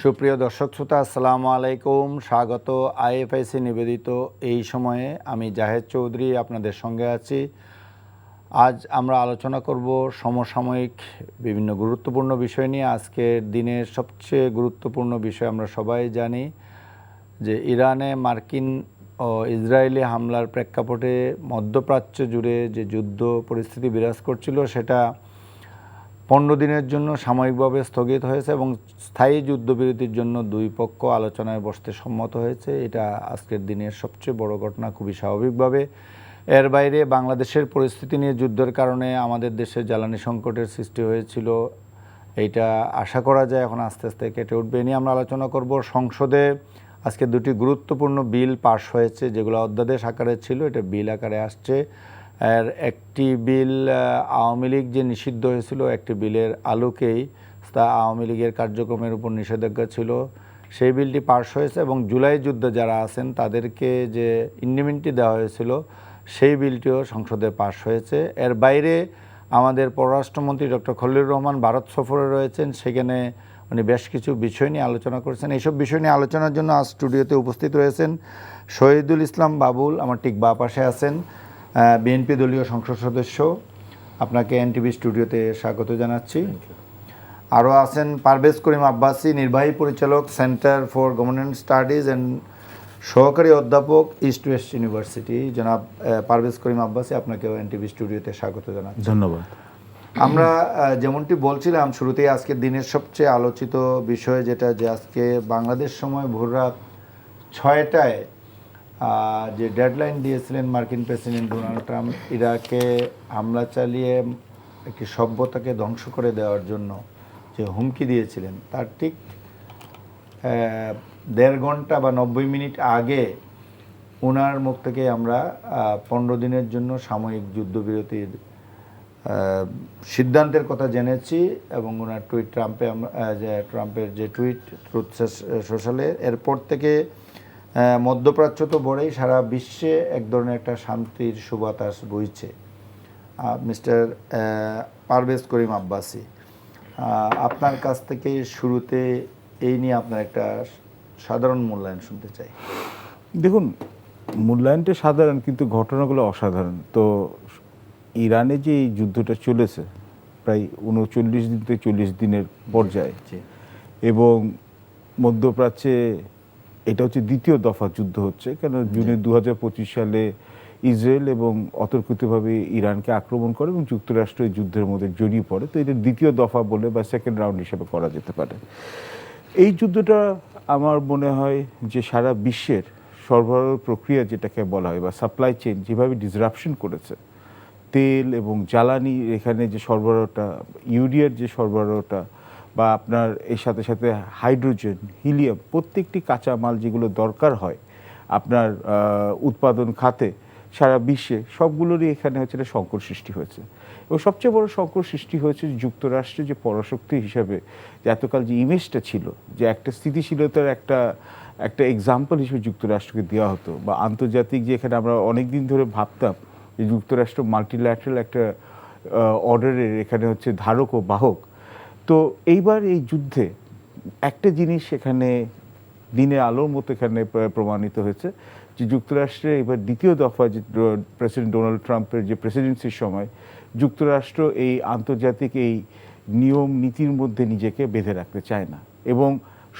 সুপ্রিয় দর্শক শ্রোতা, আসসালামু আলাইকুম। স্বাগত আইএফআইসি নিবেদিত এই সময়ে। আমি জাহেদ চৌধুরী আপনাদের সঙ্গে আছি। আজ আমরা আলোচনা করব সমসাময়িক বিভিন্ন গুরুত্বপূর্ণ বিষয় নিয়ে। আজকের দিনের সবচেয়ে গুরুত্বপূর্ণ বিষয় আমরা সবাই জানি যে ইরানে মার্কিন ও ইসরায়েলি হামলার প্রেক্ষাপটে মধ্যপ্রাচ্য জুড়ে যে যুদ্ধ পরিস্থিতি বিরাজ করছিল সেটা 15 দিনের জন্য সাময়িকভাবে স্থগিত হয়েছে এবং স্থায়ী যুদ্ধবিরতির জন্য দুই পক্ষ আলোচনায় বসতে সম্মত হয়েছে। এটা আজকের দিনের সবচেয়ে বড় ঘটনা, খুবই স্বাভাবিকভাবে। এর বাইরে বাংলাদেশের পরিস্থিতি নিয়ে যুদ্ধের কারণে আমাদের দেশে জ্বালানি সংকটের সৃষ্টি হয়েছিল, এইটা আশা করা যায় এখন আস্তে আস্তে কেটে উঠবে। এ নিয়ে আমরা আলোচনা করব। সংসদে আজকে দুটি গুরুত্বপূর্ণ বিল পাশ হয়েছে, যেগুলো অধ্যাদেশ আকারে ছিল, এটা বিল আকারে আসছে। আর একটি বিল আওয়ামী লীগ যে নিষিদ্ধ হয়েছিল, একটি বিলের আলোকেই তা আওয়ামী লীগের কার্যক্রমের উপর নিষেধাজ্ঞা ছিল, সেই বিলটি পাশ হয়েছে এবং জুলাই যুদ্ধে যারা আছেন তাদেরকে যে ইন্ডেমনিটি দেওয়া হয়েছিল সেই বিলটিও সংসদে পাশ হয়েছে। এর বাইরে আমাদের পররাষ্ট্রমন্ত্রী ডক্টর খলিলুর রহমান ভারত সফরে রয়েছেন, সেখানে উনি বেশ কিছু বিষয় নিয়ে আলোচনা করেছেন। এইসব বিষয় নিয়ে আলোচনার জন্য আজ স্টুডিওতে উপস্থিত রয়েছেন শহীদুল ইসলাম বাবুল, আমার ঠিক বাঁ পাশে আছেন, বিএনপি দলীয় সংসদ সদস্য। আপনাকে এনটিভি স্টুডিওতে স্বাগত জানাচ্ছি। আরও আছেন পারভেজ করিম আব্বাসী, নির্বাহী পরিচালক centre for governance studies and সহকারী অধ্যাপক ইস্ট ওয়েস্ট ইউনিভার্সিটি। জনাব পারভেজ করিম আব্বাসী, আপনাকেও এনটিভি স্টুডিওতে স্বাগত জানাচ্ছি। ধন্যবাদ। আমরা যেমনটি বলছিলাম শুরুতেই, আজকের দিনের সবচেয়ে আলোচিত বিষয় যেটা, যে আজকে বাংলাদেশ সময় ভোররাত 6টায় যে ডেডলাইন দিয়েছিলেন মার্কিন প্রেসিডেন্ট ডোনাল্ড ট্রাম্প ইরাকে হামলা চালিয়ে একটি সভ্যতাকে ধ্বংস করে দেওয়ার জন্য যে হুমকি দিয়েছিলেন, তার ঠিক 1.5 ঘন্টা বা 90 মিনিট আগে ওনার মুখ থেকে আমরা 15 দিনের জন্য সাময়িক যুদ্ধবিরতির সিদ্ধান্তের কথা জেনেছি। এবং ওনার টুইট ট্রাম্পের যে টুইট ট্রুথ সোশ্যালে, এরপর থেকে মধ্যপ্রাচ্য তো বড়েই, সারা বিশ্বে এক ধরনের একটা শান্তির সুবাতাস বইছে। মিস্টার পারভেজ করিম আব্বাসী, আপনার কাছ থেকে শুরুতে এই নিয়ে আপনার একটা সাধারণ মূল্যায়ন শুনতে চাই। দেখুন, মূল্যায়নটা সাধারণ, কিন্তু ঘটনাগুলো অসাধারণ। তো ইরানে যে এই যুদ্ধটা চলেছে প্রায় 39 দিন থেকে 40 দিনের পর্যায়ে, এবং মধ্যপ্রাচ্যে এটা হচ্ছে দ্বিতীয় দফা যুদ্ধ হচ্ছে, কেন জুনে 2025 সালে ইসরায়েল এবং অতর্কিতভাবে ইরানকে আক্রমণ করে এবং যুক্তরাষ্ট্র এই যুদ্ধের মধ্যে জড়িয়ে পড়ে। তো এটা দ্বিতীয় দফা বলে বা সেকেন্ড রাউন্ড হিসেবে করা যেতে পারে। এই যুদ্ধটা আমার মনে হয় যে সারা বিশ্বের সরবরাহ প্রক্রিয়া যেটাকে বলা হয় বা সাপ্লাই চেইন যেভাবে ডিসরাপশন করেছে, তেল এবং জ্বালানি এখানে যে সরবরাহটা, ইউরিয়ার যে সরবরাহটা, বা আপনার এর সাথে সাথে হাইড্রোজেন, হিলিয়াম, প্রত্যেকটি কাঁচামাল যেগুলো দরকার হয় আপনার উৎপাদন খাতে সারা বিশ্বে, সবগুলোরই এখানে হচ্ছে একটা সংকট সৃষ্টি হয়েছে। এবং সবচেয়ে বড় সংকট সৃষ্টি হয়েছে যুক্তরাষ্ট্রের যে পরাশক্তি হিসাবে যে এতকাল যে ইমেজটা ছিল, যে একটা স্থিতিশীলতার একটা এক্সাম্পল হিসেবে যুক্তরাষ্ট্রকে দেওয়া হতো, বা আন্তর্জাতিক যে এখানে আমরা অনেক দিন ধরে ভাবতাম যে যুক্তরাষ্ট্র মাল্টিল্যাটারাল একটা অর্ডারের এখানে হচ্ছে ধারক ও বাহক। তো এইবার এই যুদ্ধে একটা জিনিস এখানে দিনের আলোর মতো এখানে প্রমাণিত হয়েছে যে যুক্তরাষ্ট্রের এবার দ্বিতীয় দফা যে প্রেসিডেন্ট ডোনাল্ড ট্রাম্পের যে প্রেসিডেন্সির সময় যুক্তরাষ্ট্র এই আন্তর্জাতিক এই নিয়ম নীতির মধ্যে নিজেকে বেঁধে রাখতে চায় না। এবং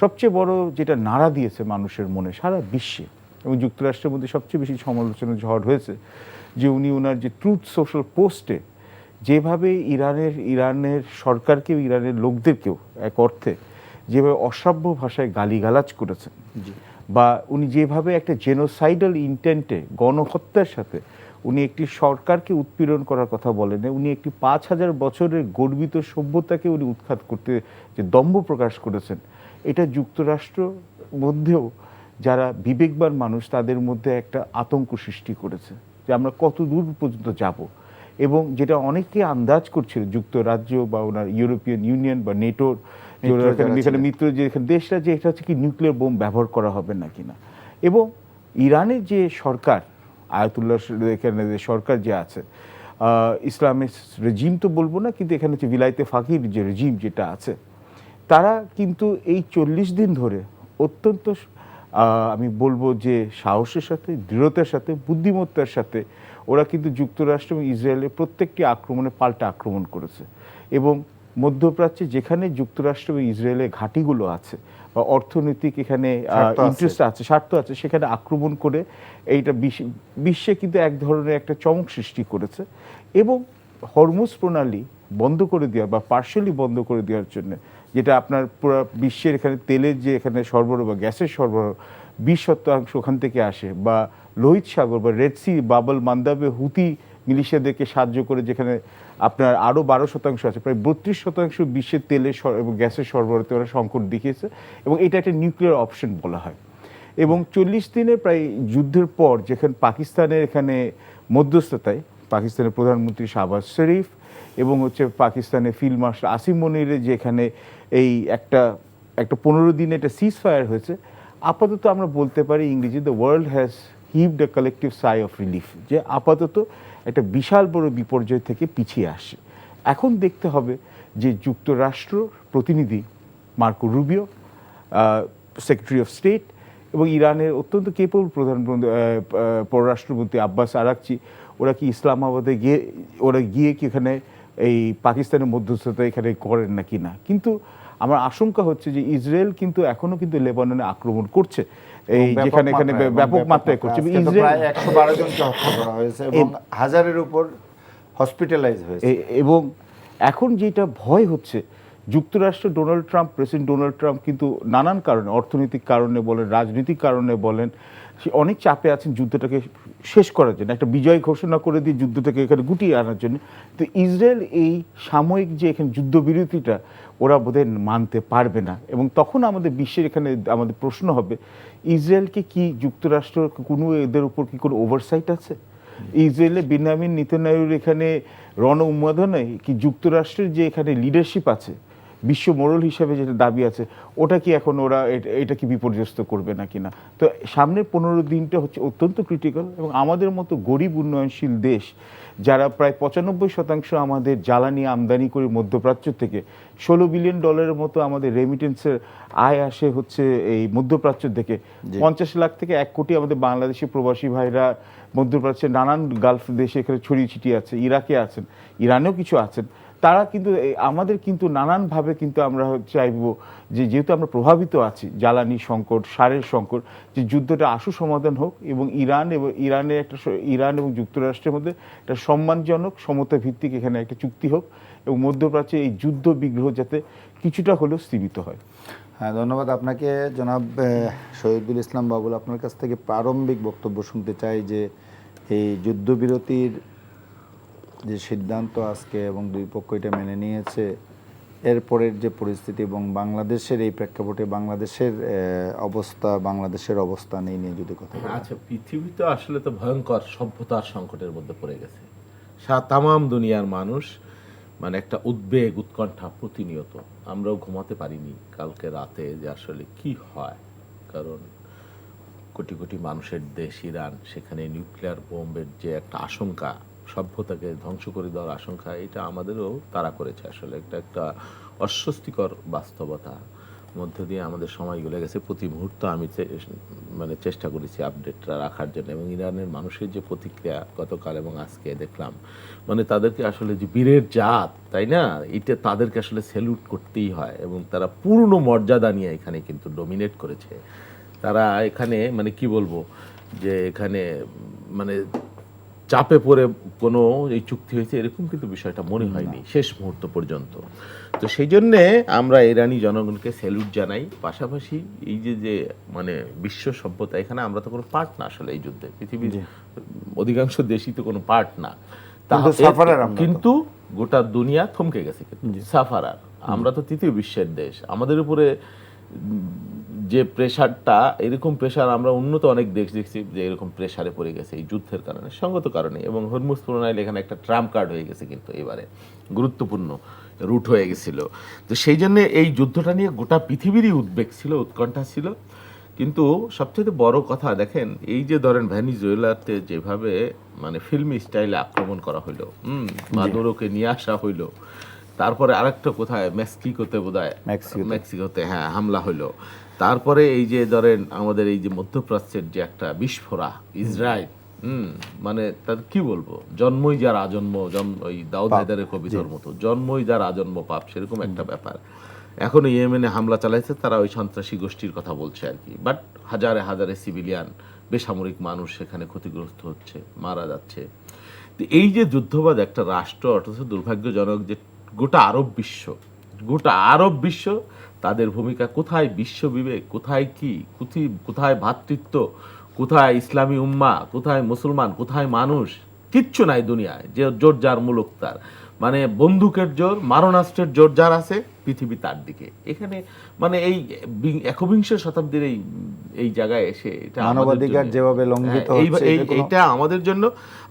সবচেয়ে বড় যেটা নাড়া দিয়েছে মানুষের মনে সারা বিশ্বে, এবং যুক্তরাষ্ট্রের মধ্যে সবচেয়ে বেশি সমালোচনার ঝড় হয়েছে যে উনি ওনার যে ট্রুথ সোশ্যাল পোস্টে যেভাবে ইরানের সরকারকেও ইরানের লোকদেরকেও এক অর্থে যেভাবে অসভ্য ভাষায় গালিগালাজ করেছেন, বা উনি যেভাবে একটা জেনোসাইডাল ইন্টেন্টে গণহত্যার সাথে উনি একটি সরকারকে উৎপীড়ন করার কথা বলেন, উনি একটি 5000 বছরের গর্বিত সভ্যতাকে উনি উৎখাত করতে যে দম্ভ প্রকাশ করেছেন, এটা যুক্তরাষ্ট্র মধ্যেও যারা বিবেকবান মানুষ তাদের মধ্যে একটা আতঙ্ক সৃষ্টি করেছে যে আমরা কত দূর পর্যন্ত যাব। এবং যেটা অনেকে আন্দাজ করছিল যুক্তরাজ্য বা ওনার ইউরোপিয়ান ইউনিয়ন বা নেটোর এখানে মিত্র যে দেশটা, যে এটা হচ্ছে কি নিউক্লিয়ার বোম ব্যবহার করা হবে না কিনা। এবং ইরানের যে সরকার, আয়াতুল্লাহ এখানে যে সরকার যে আছে, ইসলামিক রেজিম তো বলবো না, কিন্তু এখানে হচ্ছে বিলাইতে ফাকির যে রেজিম যেটা আছে, তারা কিন্তু এই 40 দিন ধরে অত্যন্ত আমি বলবো যে সাহসের সাথে, দৃঢ়তার সাথে, বুদ্ধিমত্তার সাথে ওরা কিন্তু যুক্তরাষ্ট্র এবং ইসরায়েলের প্রত্যেকটি আক্রমণে পাল্টা আক্রমণ করেছে। এবং মধ্যপ্রাচ্যে যেখানে যুক্তরাষ্ট্র এবং ইসরায়েলের ঘাঁটিগুলো আছে বা অর্থনৈতিক এখানে ইন্টারেস্ট আছে, স্বার্থ আছে, সেখানে আক্রমণ করে এইটা বিশ্বে কিন্তু এক ধরনের একটা চমক সৃষ্টি করেছে। এবং হরমুজ প্রণালী বন্ধ করে দেওয়া বা পার্শিয়ালি বন্ধ করে দেওয়ার জন্য, যেটা আপনার পুরো বিশ্বের এখানে তেলের যে এখানে সরবরাহ বা গ্যাসের সরবরাহ 20% ওখান থেকে আসে, বা লোহিত সাগর বা রেড সি বাবল মান্দাবে হুতি মিলিশিয়াদেরকে সাহায্য করে যেখানে আপনার আরও 12% আছে, প্রায় 32% বিশ্বের তেলের এবং গ্যাসের সরবরাহতে ওরা সংকট দেখিয়েছে। এবং এটা একটা নিউক্লিয়ার অপশন বলা হয়। এবং 40 দিনের প্রায় যুদ্ধের পর যেখানে পাকিস্তানের এখানে মধ্যস্থতায় পাকিস্তানের প্রধানমন্ত্রী শাহবাজ শরীফ এবং হচ্ছে পাকিস্তানের ফিল্ড মার্শাল আসিম মনিরের যেখানে এই একটা 15 দিনে একটা সিজ ফায়ার হয়েছে, আপাতত আমরা বলতে পারি ইংরেজি the world has heaved a collective sigh of relief, যে আপাতত একটা বিশাল বড় বিপর্যয় থেকে পিছিয়ে আসে। এখন দেখতে হবে যে যুক্তরাষ্ট্র প্রতিনিধি Marco Rubio, secretary of state, এবং ইরানের অত্যন্ত কেপেবল পররাষ্ট্রমন্ত্রী আব্বাস আরাকচি, ওরা কি ইসলামাবাদে গিয়ে কি এখানে এই পাকিস্তানের মধ্যস্থতা এখানে করেন নাকি না। কিন্তু আমার আশঙ্কা হচ্ছে যে ইসরায়েল কিন্তু এখনো কিন্তু লেবাননে আক্রমণ করছে, এই যেখানে এখানে ব্যাপক মাত্রায় করছে। ইসরায়েল 112 জনকে হত্যা করা হয়েছে এবং হাজারের উপর হসপিটালাইজ হয়েছে। এবং এখন যেটা ভয় হচ্ছে, যুক্তরাষ্ট্র প্রেসিডেন্ট ডোনাল্ড ট্রাম্প কিন্তু নানান কারণে, অর্থনৈতিক কারণে বলেন, রাজনৈতিক কারণে বলেন, সে অনেক চাপে আছেন যুদ্ধটাকে শেষ করার জন্য, একটা বিজয় ঘোষণা করে দিয়ে যুদ্ধটাকে এখানে গুটিয়ে আনার জন্য। তো ইসরায়েল এই সাময়িক যে এখানে যুদ্ধবিরতিটা ওরা বোধহয় মানতে পারবে না। এবং তখন আমাদের বিশ্বের এখানে আমাদের প্রশ্ন হবে, ইসরায়েলকে কি যুক্তরাষ্ট্র কোনো এদের উপর কি কোনো ওভারসাইট আছে? ইসরায়েলে বিন্যামিন নেতানিয়াহুর এখানে রণ উন্মাদনায় কি যুক্তরাষ্ট্রের যে এখানে লিডারশিপ আছে, বিশ্ব মোড়ল হিসাবে যেটা দাবি আছে, ওটা কি এখন ওরা এটা কি বিপর্যস্ত করবে নাকি না? তো সামনের 15 দিনটা হচ্ছে অত্যন্ত ক্রিটিক্যাল। এবং আমাদের মতো গরিব উন্নয়নশীল দেশ, যারা প্রায় 95% আমাদের জ্বালানি আমদানি করে মধ্যপ্রাচ্য থেকে, $16 বিলিয়ন মতো আমাদের রেমিটেন্সের আয় আসে হচ্ছে এই মধ্যপ্রাচ্য থেকে, 50 লাখ থেকে 1 কোটি আমাদের বাংলাদেশি প্রবাসী ভাইরা মধ্যপ্রাচ্যের নানান গালফ দেশে এখানে ছড়িয়ে ছিটিয়ে আছে, ইরাকে আছেন, ইরানেও কিছু আছেন। তারা কিন্তু আমাদের কিন্তু নানানভাবে কিন্তু আমরা চাইব যে যেহেতু আমরা প্রভাবিত আছি জ্বালানি সংকট, সারের সংকট, যে যুদ্ধটা আশু সমাধান হোক এবং ইরান এবং যুক্তরাষ্ট্রের মধ্যে একটা সম্মানজনক সমতা ভিত্তিক এখানে একটা চুক্তি হোক এবং মধ্যপ্রাচ্যে এই যুদ্ধ বিগ্রহ যাতে কিছুটা হলেও স্থিমিত হয়। হ্যাঁ, ধন্যবাদ আপনাকে জনাব শহীদুল ইসলাম বাবুল। আপনার কাছ থেকে প্রারম্ভিক বক্তব্য শুনতে চাই যে এই যুদ্ধবিরতির যে সিদ্ধান্ত আজকে এবং দুই পক্ষ এটা মেনে নিয়েছে, এরপরের যে পরিস্থিতি এবং বাংলাদেশের এই প্রেক্ষাপটে বাংলাদেশের অবস্থান এই নিয়ে যদি কথা বলেন। আচ্ছা, পৃথিবী তো আসলে তো ভয়ঙ্কর সভ্যতার সংকটের মধ্যে পড়ে গেছে। তামাম দুনিয়ার মানুষ মানে একটা উদ্বেগ, উৎকণ্ঠা প্রতিনিয়ত। আমরাও ঘুমাতে পারিনি কালকে রাতে যে আসলে কি হয়, কারণ কোটি কোটি মানুষের দেশ ইরান, সেখানে নিউক্লিয়ার বোম্বের যে একটা আশঙ্কা, সভ্যতাকে ধ্বংস করে দেওয়ার আশঙ্কা, এটা আমাদেরও তাড়া করেছে। আসলে একটা অস্বস্তিকর বাস্তবতা মধ্য দিয়ে আমাদের সময় চলে গেছে। প্রতি মুহূর্ত আমি চেষ্টা করেছি আপডেটটা রাখার জন্য। এবং ইরানের মানুষের যে প্রতিক্রিয়া গতকাল এবং আজকে দেখলাম, তাদেরকে আসলে যে বীরের জাত, তাই না, এটা তাদেরকে আসলে স্যালুট করতেই হয়। এবং তারা পূর্ণ মর্যাদা নিয়ে এখানে কিন্তু ডমিনেট করেছে। তারা এখানে কি বলবো, যে এখানে চাপে পড়ে কোনো এই চুক্তি হয়েছে এরকম কিন্তু বিষয়টা মনে হয়নি শেষ মুহূর্ত পর্যন্ত। তো সেই জন্যে আমরা ইরানি জনগণকে স্যালুট জানাই। পাশাপাশি এই যে বিশ্ব সভ্যতা, এখানে আমরা তো কোনো পার্ট না আসলে এই যুদ্ধে, পৃথিবীর অধিকাংশ দেশই তো কোনো পার্ট না, কিন্তু গোটা দুনিয়া থমকে গেছে। কিন্তু সাফারার আমরা তো তৃতীয় বিশ্বের দেশ, আমাদের উপরে যে প্রেশারটা, এরকম প্রেশার আমরা উন্নত অনেক দেশ দেখছি যে এরকম প্রেশারে পড়ে গেছে এই যুদ্ধের কারণে, সঙ্গত কারণে। এবং হরমুজ প্রণালী এখানে একটা ট্রাম্প কার্ড হয়ে গেছে, কিন্তু এবারে গুরুত্বপূর্ণ রুট হয়ে গেছিল। তো সেই জন্য এই যুদ্ধটা নিয়ে গোটা পৃথিবীরই উদ্বেগ ছিল, উৎকণ্ঠা ছিল। কিন্তু সবচেয়ে বড় কথা দেখেন, এই যে ধরেন ভেনিজুয়েলাতে যেভাবে ফিল্মি স্টাইলে আক্রমণ করা হইলো, মাদুরোকে নিয়ে আসা হইলো, তারপরে আরেকটা কোথায় মেক্সিকোতে বোধহয়, মেক্সিকোতে। মেক্সিকোতে হ্যাঁ হামলা হলো। তারপরে এই যে ধরেন আমাদের এই যে মধ্যপ্রাচ্যের যে একটা বিস্ফোরা ইসরায়েল, মানে তার কি বলবো, জন্মই যার আজন্ম, ওই দাউদ হায়দারের কবিতার মতো, জন্মই যার আজন্ম পাপ, সেরকম একটা ব্যাপার। এখন ইয়েমেনে হামলা চালাইছে, তারা ওই সন্ত্রাসী গোষ্ঠীর কথা বলছে আর কি, বাট হাজারে হাজারে সিভিলিয়ান বেসামরিক মানুষ সেখানে ক্ষতিগ্রস্ত হচ্ছে, মারা যাচ্ছে। তো এই যে যুদ্ধবাদ একটা রাষ্ট্র, অথচ দুর্ভাগ্যজনক যে গোটা আরব বিশ্ব তাদের ভূমিকা কোথায়, বিশ্ব বিবেক কোথায়, কোথায় ভ্রাতৃত্ব, কোথায় ইসলামী উম্মা, কোথায় মুসলমান, কোথায় মানুষ, কিচ্ছু নাই দুনিয়ায়। যে জোর যার মুলুক তার, মানে বন্দুকের জোর, মারণাস্ত্রের জোর যার আছে, পৃথিবী তার দিকে। এখানে মানে এই একবিংশ শতাব্দীর এই জায়গায় এসে এটা মানবাধিকার যেভাবে লঙ্ঘিত হচ্ছে, এইটা আমাদের জন্য,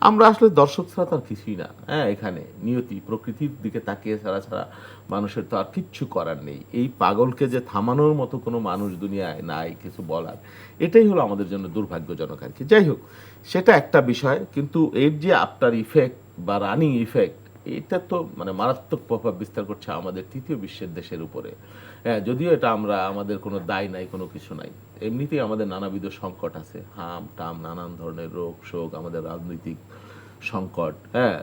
আমরা আসলে দর্শক ছাড়া তার কিছুই না। হ্যাঁ, এখানে নিয়তি প্রকৃতির দিকে তাকিয়ে ছাড়া মানুষের তো আর কিচ্ছু করার নেই। এই পাগলকে যে থামানোর মতো কোনো মানুষ দুনিয়ায় নাই কিছু বলার, এটাই হলো আমাদের জন্য দুর্ভাগ্যজনক আর কি। যাই হোক, সেটা একটা বিষয়, কিন্তু এর যে আফটার ইফেক্ট বা রানিং ইফেক্ট, এটা তো মানে মারাত্মক প্রভাব বিস্তার করছে আমাদের তৃতীয় বিশ্বের দেশের উপরে। হ্যাঁ, যদিও এটা আমাদের কোনো দায় নাই, কোনো কিছু নাই, এমনিতেই আমাদের নানাবিধ সংকট আছে, হাম টাম নানান ধরনের রোগ শোক, আমাদের রাজনৈতিক সংকট। হ্যাঁ,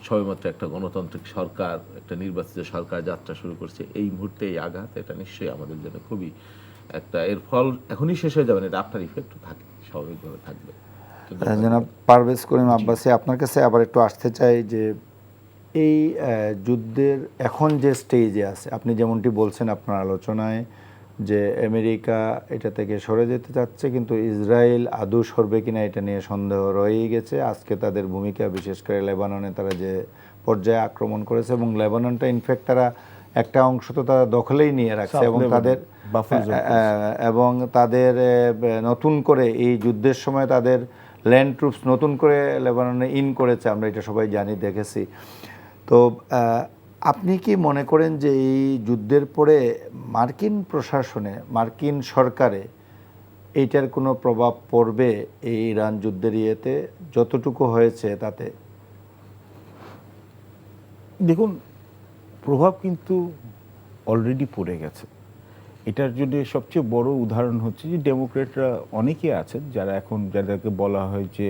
সবেমাত্র একটা গণতান্ত্রিক সরকার, একটা নির্বাচিত সরকার যাত্রা শুরু করছে, এই মুহূর্তে এই আঘাত, এটা নিশ্চয়ই আমাদের জন্য খুবই একটা, এর ফল এখনই শেষ হয়ে যাবে না, এটা আফটার ইফেক্ট থাকে, স্বাভাবিকভাবে থাকবে। জনাব পারভেজ করিম আব্বাসী, আপনার কাছে আবার একটু আসতে চাই যে এই যুদ্ধের এখন যে স্টেজে আছে, আপনি যেমনটি বলছেন আপনার আলোচনায় যে আমেরিকা এটা থেকে সরে যেতে চাচ্ছে, কিন্তু ইসরায়েল আদৌ সরবে কিনা এটা নিয়ে সন্দেহ রয়েই গেছে। আজকে তাদের ভূমিকা, বিশেষ করে লেবাননে তারা যে পর্যায়ে আক্রমণ করেছে, এবং লেবাননটা ইনফ্যাক্ট তারা একটা অংশ তো তারা দখলেই নিয়ে রাখছে, এবং তাদের নতুন করে এই যুদ্ধের সময় তাদের ল্যান্ড ট্রুপস নতুন করে লেবাননে ইন করেছে, আমরা এটা সবাই জানি, দেখেছি। তো আপনি কি মনে করেন যে এই যুদ্ধের পরে মার্কিন প্রশাসনে, মার্কিন সরকারে এইটার কোনো প্রভাব পড়বে এই ইরান যুদ্ধের ইয়েতে, যতটুকু হয়েছে তাতে? দেখুন, প্রভাব কিন্তু অলরেডি পড়ে গেছে। এটার জন্য সবচেয়ে বড় উদাহরণ হচ্ছে যে ডেমোক্রেটরা অনেকে আছেন যারা এখন, যাদেরকে বলা হয় যে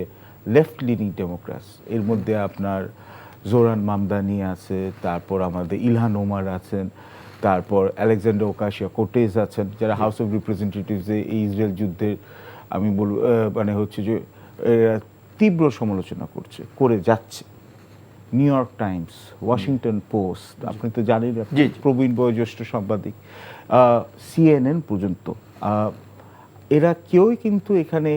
লেফট লিনিং ডেমোক্র্যাটস, এর মধ্যে আপনার জোরান মামদানি আছে, তারপর আমাদের ইলহান ওমার আছেন, তারপর আলেকজান্ডার ওকাসিয়া কোর্টেজ আছেন, যারা হাউস অফ রিপ্রেজেন্টেটিভসে এই ইসরায়েল যুদ্ধের আমি বলব মানে হচ্ছে যে তীব্র সমালোচনা করে যাচ্ছে। New York Times, Washington post, আপনি তো জানেন, প্রবীণ বয়োজ্যেষ্ঠ সাংবাদিক, CNN পর্যন্ত, এরা কেউই কিন্তু এখানে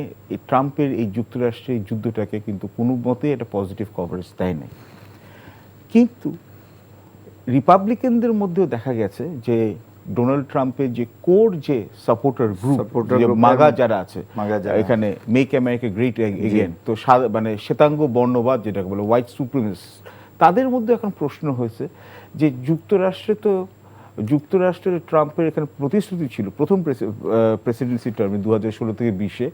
ট্রাম্পের এই যুক্তরাষ্ট্রের যুদ্ধটাকে কিন্তু কোনো মতেই একটা পজিটিভ কভারেজ দেয় নাই। কিন্তু রিপাবলিকানদের মধ্যেও দেখা গেছে যে ডোনাল্ড ট্রাম্পের যে কোর যে সাপোর্টার গ্রুপ, মাগা যারা আছে এখানে, মেক আমেরিকা গ্রেট এগেন, তো মানে শ্বেতাঙ্গ বর্ণবাদ যেটাকে বলে হোয়াইট সুপ্রিমেসিস্ট, তাদের মধ্যে এখন প্রশ্ন হয়েছে যে যুক্তরাষ্ট্রের ট্রাম্পের এখানে প্রতিশ্রুতি ছিল প্রথম প্রেসিডেন্সি টার্মে 2016 থেকে 20-এ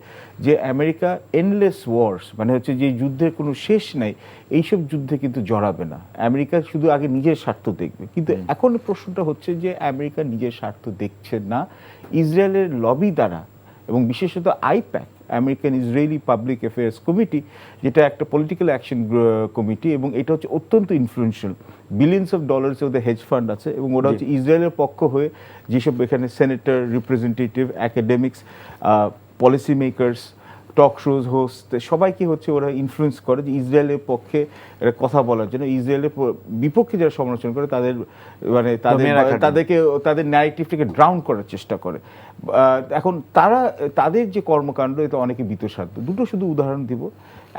যে আমেরিকা এন্ডলেস ওয়ার্স, মানে হচ্ছে যে যুদ্ধের কোনো শেষ নাই, এইসব যুদ্ধে কিন্তু জড়াবে না, আমেরিকা শুধু আগে নিজের স্বার্থ দেখবে। কিন্তু এখন প্রশ্নটা হচ্ছে যে আমেরিকা নিজের স্বার্থ দেখছে না, ইসরায়েলের লবি দ্বারা, এবং বিশেষত AIPAC, American Israeli public affairs committee, যেটা একটা পলিটিক্যাল অ্যাকশন কমিটি, এবং এটা হচ্ছে অত্যন্ত ইনফ্লুয়েন্সিয়াল, বিলিয়নস অফ ডলার্স ওদের হেজ ফান্ড আছে, এবং ওরা হচ্ছে ইসরায়েলের পক্ষ হয়ে যেসব এখানে senator, representative, academics, policy makers, talk shows host, সবাইকে হচ্ছে ওরা ইনফ্লুয়েন্স করে যে ইসরায়েলের পক্ষে কথা বলার জন্য, ইসরায়েলের বিপক্ষে যারা সমালোচনা করে তাদের মানে তাদের ন্যারেটিভটাকে ড্রাউন করার চেষ্টা করে। এখন তাদের যে কর্মকাণ্ড, এটা অনেকে বিতসাধ্য। দুটো শুধু উদাহরণ দিব।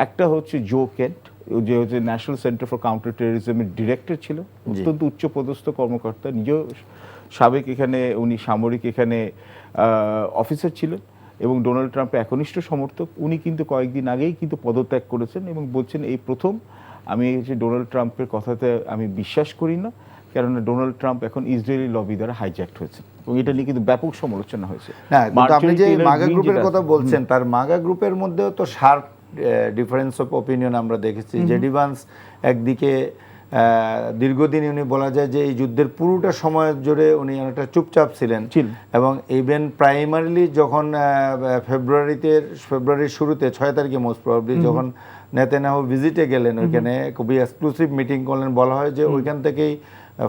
একটা হচ্ছে জো কেন্ট, যে হচ্ছে ন্যাশনাল সেন্টার ফর কাউন্টার টেররিজমের ডিরেক্টর ছিল, অত্যন্ত উচ্চপদস্থ কর্মকর্তা, নিজেও সাবেক এখানে উনি সামরিক এখানে অফিসার ছিলেন এবং ডোনাল্ড ট্রাম্পের একনিষ্ঠ সমর্থক। উনি কিন্তু কয়েকদিন আগেই কিন্তু পদত্যাগ করেছেন এবং বলছেন এই প্রথম আমি যে ডোনাল্ড ট্রাম্পের কথাতে আমি বিশ্বাস করি না, কেননা ডোনাল্ড ট্রাম্প এখন ইসরায়েলি লবি দ্বারা হাইজ্যাক্ট হয়েছে, এবং এটা নিয়ে কিন্তু ব্যাপক সমালোচনা হয়েছে। আপনি যে মাগা গ্রুপের কথা বলছেন, তার মাগা গ্রুপের মধ্যেও তো শার্প ডিফারেন্স অফ অপিনিয়ন আমরা দেখেছি। জেডি ভান্স একদিকে দীর্ঘদিন উনি বলা যায় যে এই যুদ্ধের পুরোটা সময় জুড়ে উনি অনেকটা চুপচাপ ছিলেন এবং ইভেন প্রাইমারিলি যখন ফেব্রুয়ারির শুরুতে 6 তারিখে মোস্ট প্রবাবলি যখন নেতানিয়াহু ভিজিটে গেলেন ওইখানে খুবই এক্সক্লুসিভ মিটিং করলেন, বলা হয় যে ওইখান থেকেই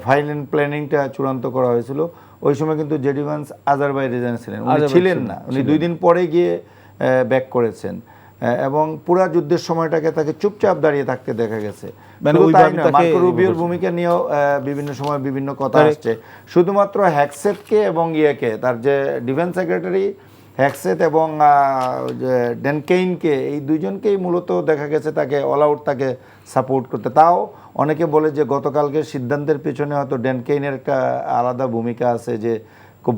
ফাইনাল প্ল্যানিংটা চূড়ান্ত করা হয়েছিল। ওই সময় কিন্তু জেডি ভান্স আজারবাইজানে ছিলেন, উনি ছিলেন না, উনি 2 দিন পরে গিয়ে ব্যাক করেছেন এবং পুরা যুদ্ধের সময়টাকে তাকে চুপচাপ দাঁড়িয়ে থাকতে দেখা গেছে। মার্কো রুবিওর ভূমিকা নিয়েও বিভিন্ন সময় বিভিন্ন কথা আসছে। শুধুমাত্র হ্যাকসেথকে এবং তার যে ডিফেন্স সেক্রেটারি হ্যাকসেথ এবং ড্যান কেইনকে, এই দুইজনকেই মূলত দেখা গেছে তাকে অল আউট তাকে সাপোর্ট করতে। তাও অনেকে বলে যে গতকালকের সিদ্ধান্তের পেছনে হয়তো ড্যান কেইনের একটা আলাদা ভূমিকা আছে, যে খুব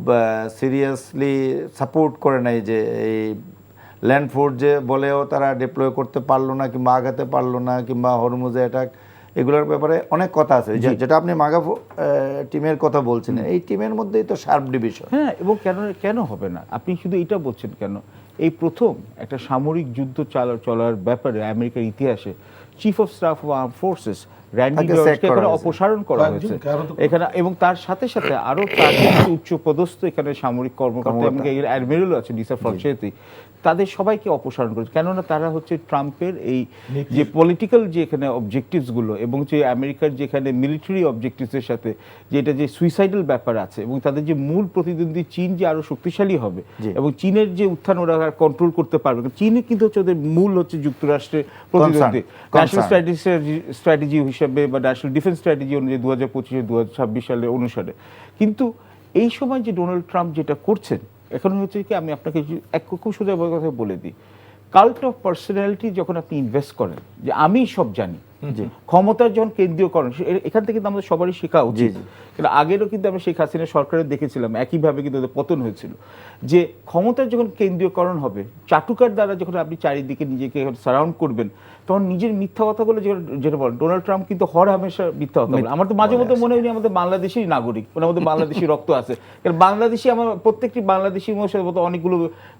সিরিয়াসলি সাপোর্ট করে নাই, যে এই ল্যান্ড ফোর্স যে বলেও তারা ডিপ্লয় করতে পারলো না কিংবা আগাতে পারলো না কিংবা হরমুজে অ্যাটাক, এগুলোর ব্যাপারে অনেক কথা আছে। যেটা আপনি মাগা টিমের কথা বলছেন, এই টিমের মধ্যেই তো শার্প ডিভিশন। হ্যাঁ, এবং কেন হবে না? আপনি শুধু এটা বলছেন কেন? এই প্রথম একটা সামরিক যুদ্ধ চলার ব্যাপারে আমেরিকার ইতিহাসে chief of staff of arm forces Randy জর্জকে এখানে অপসারণ করা হয়েছে এখানে, এবং তার সাথে সাথে আরো তার উচ্চ পদস্থ এখানে সামরিক কর্মকর্তা এবং অ্যাডমিরালও আছে ডিসা ফ্রনচেতি, তাদের সবাইকে অপসারণ করেছে। কেননা তারা হচ্ছে ট্রাম্পের এই যে পলিটিক্যাল যে এখানে অবজেক্টিভসগুলো এবং যে আমেরিকার যেখানে মিলিটারি অবজেক্টিভসের সাথে যেটা যে সুইসাইডাল ব্যাপার আছে এবং তাদের যে মূল প্রতিদ্বন্দ্বী চীন যে আরো শক্তিশালী হবে এবং চীনের যে উত্থান ওরা কন্ট্রোল করতে পারবে। চীনে কিন্তু হচ্ছে ওদের মূল হচ্ছে যুক্তরাষ্ট্রের প্রতিদ্বন্দ্বী ন্যাশনাল স্ট্র্যাটেজি হিসাবে বা ন্যাশনাল ডিফেন্স স্ট্র্যাটেজি অনুযায়ী 2025-2026 সালের অনুসারে। কিন্তু এই সময় যে ডোনাল্ড ট্রাম্প যেটা করছেন এখন হচ্ছে কি, আমি আপনাকে খুব সোজা কথা বলে দিই, কাল্ট অফ পার্সোনালিটি যখন আপনি ইনভেস্ট করেন যে আমি সব জানি, ক্ষমতার যখন কেন্দ্রীয়করণ, এখান থেকে কিন্তু আমাদের সবারই শেখা উচিত। কিন্তু আগেরও কিন্তু আমরা শেখ হাসিনা সরকারের দেখেছিলাম একইভাবে কিন্তু ওদের পতন হয়েছিল, যে ক্ষমতার যখন কেন্দ্রীয়করণ হবে, চাটুকার দ্বারা যখন আপনি চারিদিকে নিজেকে সারাউন্ড করবেন, তখন নিজের মিথ্যা কথাগুলো যেটা বলেন, ডোনাল্ড ট্রাম্প কিন্তু হামেশা মিথ্যা কথা বলে। আমার তো মাঝে মধ্যে মনে হয় আমাদের বাংলাদেশেরই নাগরিক, মানে আমাদের বাংলাদেশি রক্ত আছে, কারণ বাংলাদেশি আমার প্রত্যেকটি বাংলাদেশি মানুষের মতো অনেকগুলো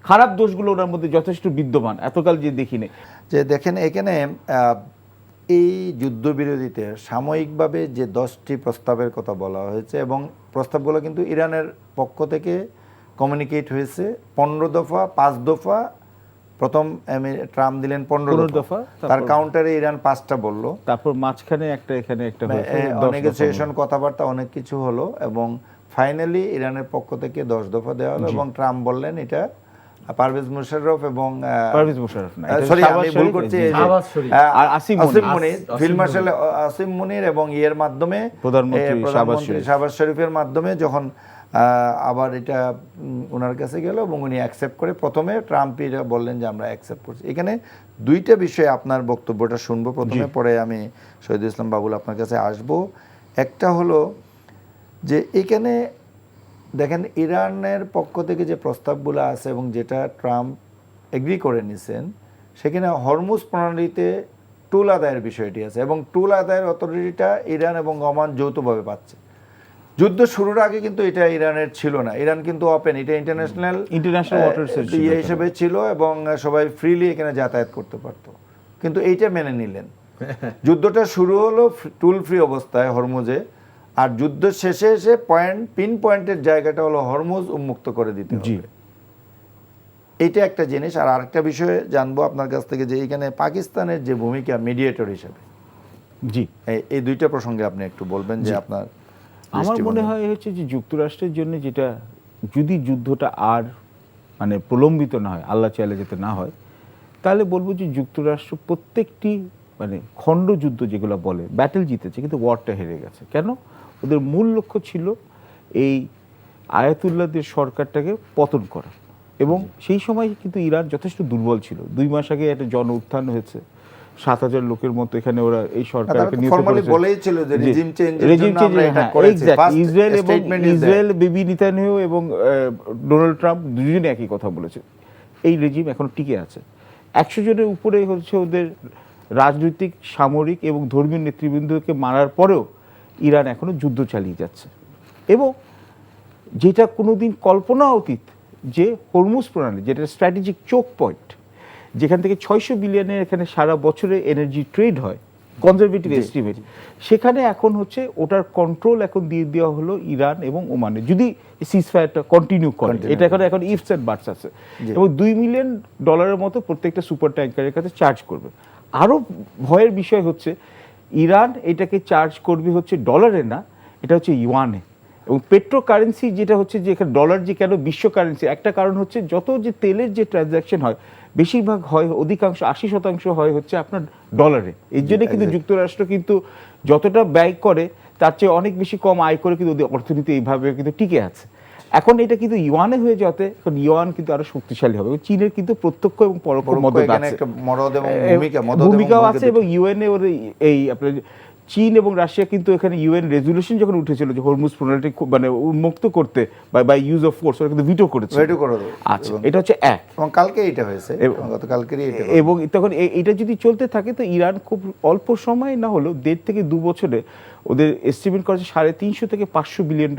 খারাপ দোষগুলো ওনার মধ্যে যথেষ্ট বিদ্যমান, এতকাল যে দেখিনি। যে দেখেন এখানে এই যুদ্ধবিরতিতে সাময়িকভাবে যে 10টি প্রস্তাবের কথা বলা হয়েছে এবং প্রস্তাবগুলো কিন্তু ইরানের পক্ষ থেকে কমিউনিকেট হয়েছে 15 দফা, 5 দফা। প্রথম ট্রাম্প দিলেন 15 দফা, তার কাউন্টারে ইরান 5টা বলল, তারপর মাঝখানে একটা এখানে একটা নেগোসিয়েশন কথাবার্তা অনেক কিছু হলো এবং ফাইনালি ইরানের পক্ষ থেকে 10 দফা দেওয়া হলো এবং ট্রাম্প বললেন এটা পারভেজ মুশাররফ এবং আসিম মুনির, ফিল্ড মার্শাল আসিম মুনির এবং এর মাধ্যমে প্রধানমন্ত্রী শাহবাজ শরীফের মাধ্যমে যখন আবার এটা ওনার কাছে গেল এবং উনি অ্যাকসেপ্ট করে, প্রথমে ট্রাম্পই বললেন যে আমরা অ্যাকসেপ্ট করছি। এখানে দুইটা বিষয়ে আপনার বক্তব্যটা শুনবো প্রথমে, পরে আমি শহীদুল ইসলাম বাবুল আপনার কাছে আসব। একটা হলো যে এখানে দেখেন ইরানের পক্ষ থেকে যে প্রস্তাবগুলো আছে এবং যেটা ট্রাম্প এগ্রি করে নিছেন, সেখানে হরমুজ প্রণালীতে টুল আদায়ের বিষয়টি আছে এবং টুল আদায়ের অথরিটিটা ইরান এবং ওমান যৌথভাবে পাচ্ছে। যুদ্ধ শুরুর আগে কিন্তু এটা ইরানের ছিল না, ইরান কিন্তু ওপেন, এটা ইন্টারন্যাশনাল ওয়াটারস হিসেবে ছিল এবং সবাই ফ্রিলি এখানে যাতায়াত করতে পারতো, কিন্তু এইটা মেনে নিলেন। যুদ্ধটা শুরু হলো টুল ফ্রি অবস্থায় হরমুজে, আর যুদ্ধ শেষে এসে পিন পয়েন্টের জায়গাটা হলো হরমুজ উন্মুক্ত করে দিতে হবে। এইটা একটা জিনিস। আর আরেকটা বিষয়ে জানবো আপনার কাছ থেকে যে এখানে পাকিস্তানের যে ভূমিকা মিডিয়েটর হিসেবে, এই দুইটা প্রসঙ্গে আপনি একটু বলবেন যে আপনার। আমার মনে হয় হচ্ছে যে যুক্তরাষ্ট্রের জন্য যেটা, যদি যুদ্ধটা আর মানে প্রলম্বিত না হয়, আল্লাহ চাইলে যেতে না হয়, তাহলে বলবো যে যুক্তরাষ্ট্র প্রত্যেকটি মানে খণ্ড যুদ্ধ যেগুলো বলে ব্যাটেল জিতেছে, কিন্তু ওয়ারটা হেরে গেছে। কেন? ওদের মূল লক্ষ্য ছিল এই আয়াতুল্লাহদের সরকারটাকে পতন করা, এবং সেই সময় কিন্তু ইরান যথেষ্ট দুর্বল ছিল। 2 মাস আগে একটা জন উত্থান হয়েছে, 7,000 লোকের মতো এখানে ওরা এই সরকারকে ইসরায়েল বিবি নেতানিয়াহু এবং ডোনাল্ড ট্রাম্প দুজনে একই কথা বলেছে, এই রেজিম এখন টিকে আছে। 100 জনের উপরে হচ্ছে ওদের রাজনৈতিক, সামরিক এবং ধর্মীয় নেতৃবৃন্দকে মারার পরেও ইরান এখনো যুদ্ধ চালিয়ে যাচ্ছে। এবং যেটা কোনোদিন কল্পনা অতীত, যে হরমুজ প্রণালী যেটা স্ট্র্যাটেজিক চোক পয়েন্ট, যেখান থেকে 600 বিলিয়নের এখানে সারা বছরে এনার্জি ট্রেড হয়, কনজারভেটিভ এস্টিমেট, সেখানে এখন হচ্ছে ওটার কন্ট্রোল এখন দিয়ে দেওয়া হলো ইরান এবং ওমানে, যদি সিজফায়ারটা কন্টিনিউ করে। এটা এখন ইফস অ্যান্ড বাটস আছে, এবং $2 মিলিয়ন মতো প্রত্যেকটা সুপার ট্যাঙ্কারের কাছে চার্জ করবে। আরও ভয়ের বিষয় হচ্ছে ইরান এটাকে চার্জ করবে হচ্ছে ডলারে না, এটা হচ্ছে ইউয়ানে। এবং পেট্রো কারেন্সি যেটা হচ্ছে যে এখানে ডলার যে কেন বিশ্ব কারেন্সি, একটা কারণ হচ্ছে যত যে তেলের যে ট্রানজ্যাকশন হয় বেশিরভাগ হয়, অধিকাংশ 80% হয় হচ্ছে আপনার ডলারে। এর জন্য কিন্তু যুক্তরাষ্ট্র কিন্তু যতটা ব্যয় করে তার চেয়ে অনেক বেশি কম আয় করে কিন্তু ওদের অর্থনীতি এইভাবে কিন্তু টিকে আছে। এখন এটা কিন্তু ইউয়ানে হয়ে যাতে, এখন ইউয়ান কিন্তু আরো শক্তিশালী হবে। চীনের কিন্তু প্রত্যক্ষ এবং পরোক্ষ মদত আছে, ভূমিকাও আছে, এবং ইউএনএ ওর এই আপনার চীন এবং রাশিয়া কিন্তু এখানে ইউএন রেজুলেশন যখন উঠেছিল যে হরমুজ প্রণালীটি মানে উন্মুক্ত করতে বাই ইউজ অফ ফোর্স, ওরা কিন্তু ভিটো করেছে। আচ্ছা, এটা হচ্ছে এক, এবং কালকে এটা হয়েছে, গতকালকেরই এটা। এবং তখন এটা যদি চলতে থাকে তো ইরান খুব অল্প সময় না হলো 1.5 থেকে 2 বছরে ওদের এস্টিমেট করেছে $350 থেকে $500 বিলিয়ন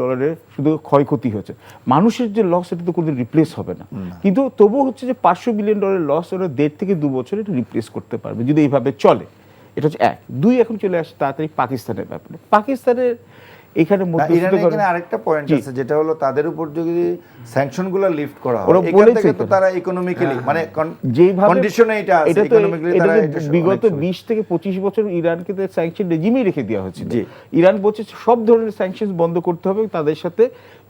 শুধু ক্ষয়ক্ষতি হয়েছে। মানুষের যে লস এটা তো কোনোদিন রিপ্লেস হবে না, কিন্তু তবুও হচ্ছে যে $500 বিলিয়ন লস ওরা 1.5 থেকে 2 বছরে এটা রিপ্লেস করতে পারবে যদি এইভাবে চলে। এটা হচ্ছে এক। দুই, এখন চলে আসে তাড়াতাড়ি পাকিস্তানের ব্যাপারে। পাকিস্তানের এখানে আরেকটা পয়েন্ট আছে, যেটা হলো তাদের উপর যদি স্যাংশনগুলো লিফট করা হয়, ওরা বলেছে তো তারা ইকোনমিক্যালি মানে যেভাবে কন্ডিশনে এটা আছে, ইকোনমিক্যালি তারা বিগত 20 থেকে 25 বছর ইরানকে তো স্যাংশন রেজিমেই রেখে দেওয়া হয়েছিল। ইরান বলছে সব ধরনের স্যাংশন বন্ধ করতে হবে, তাদের সাথে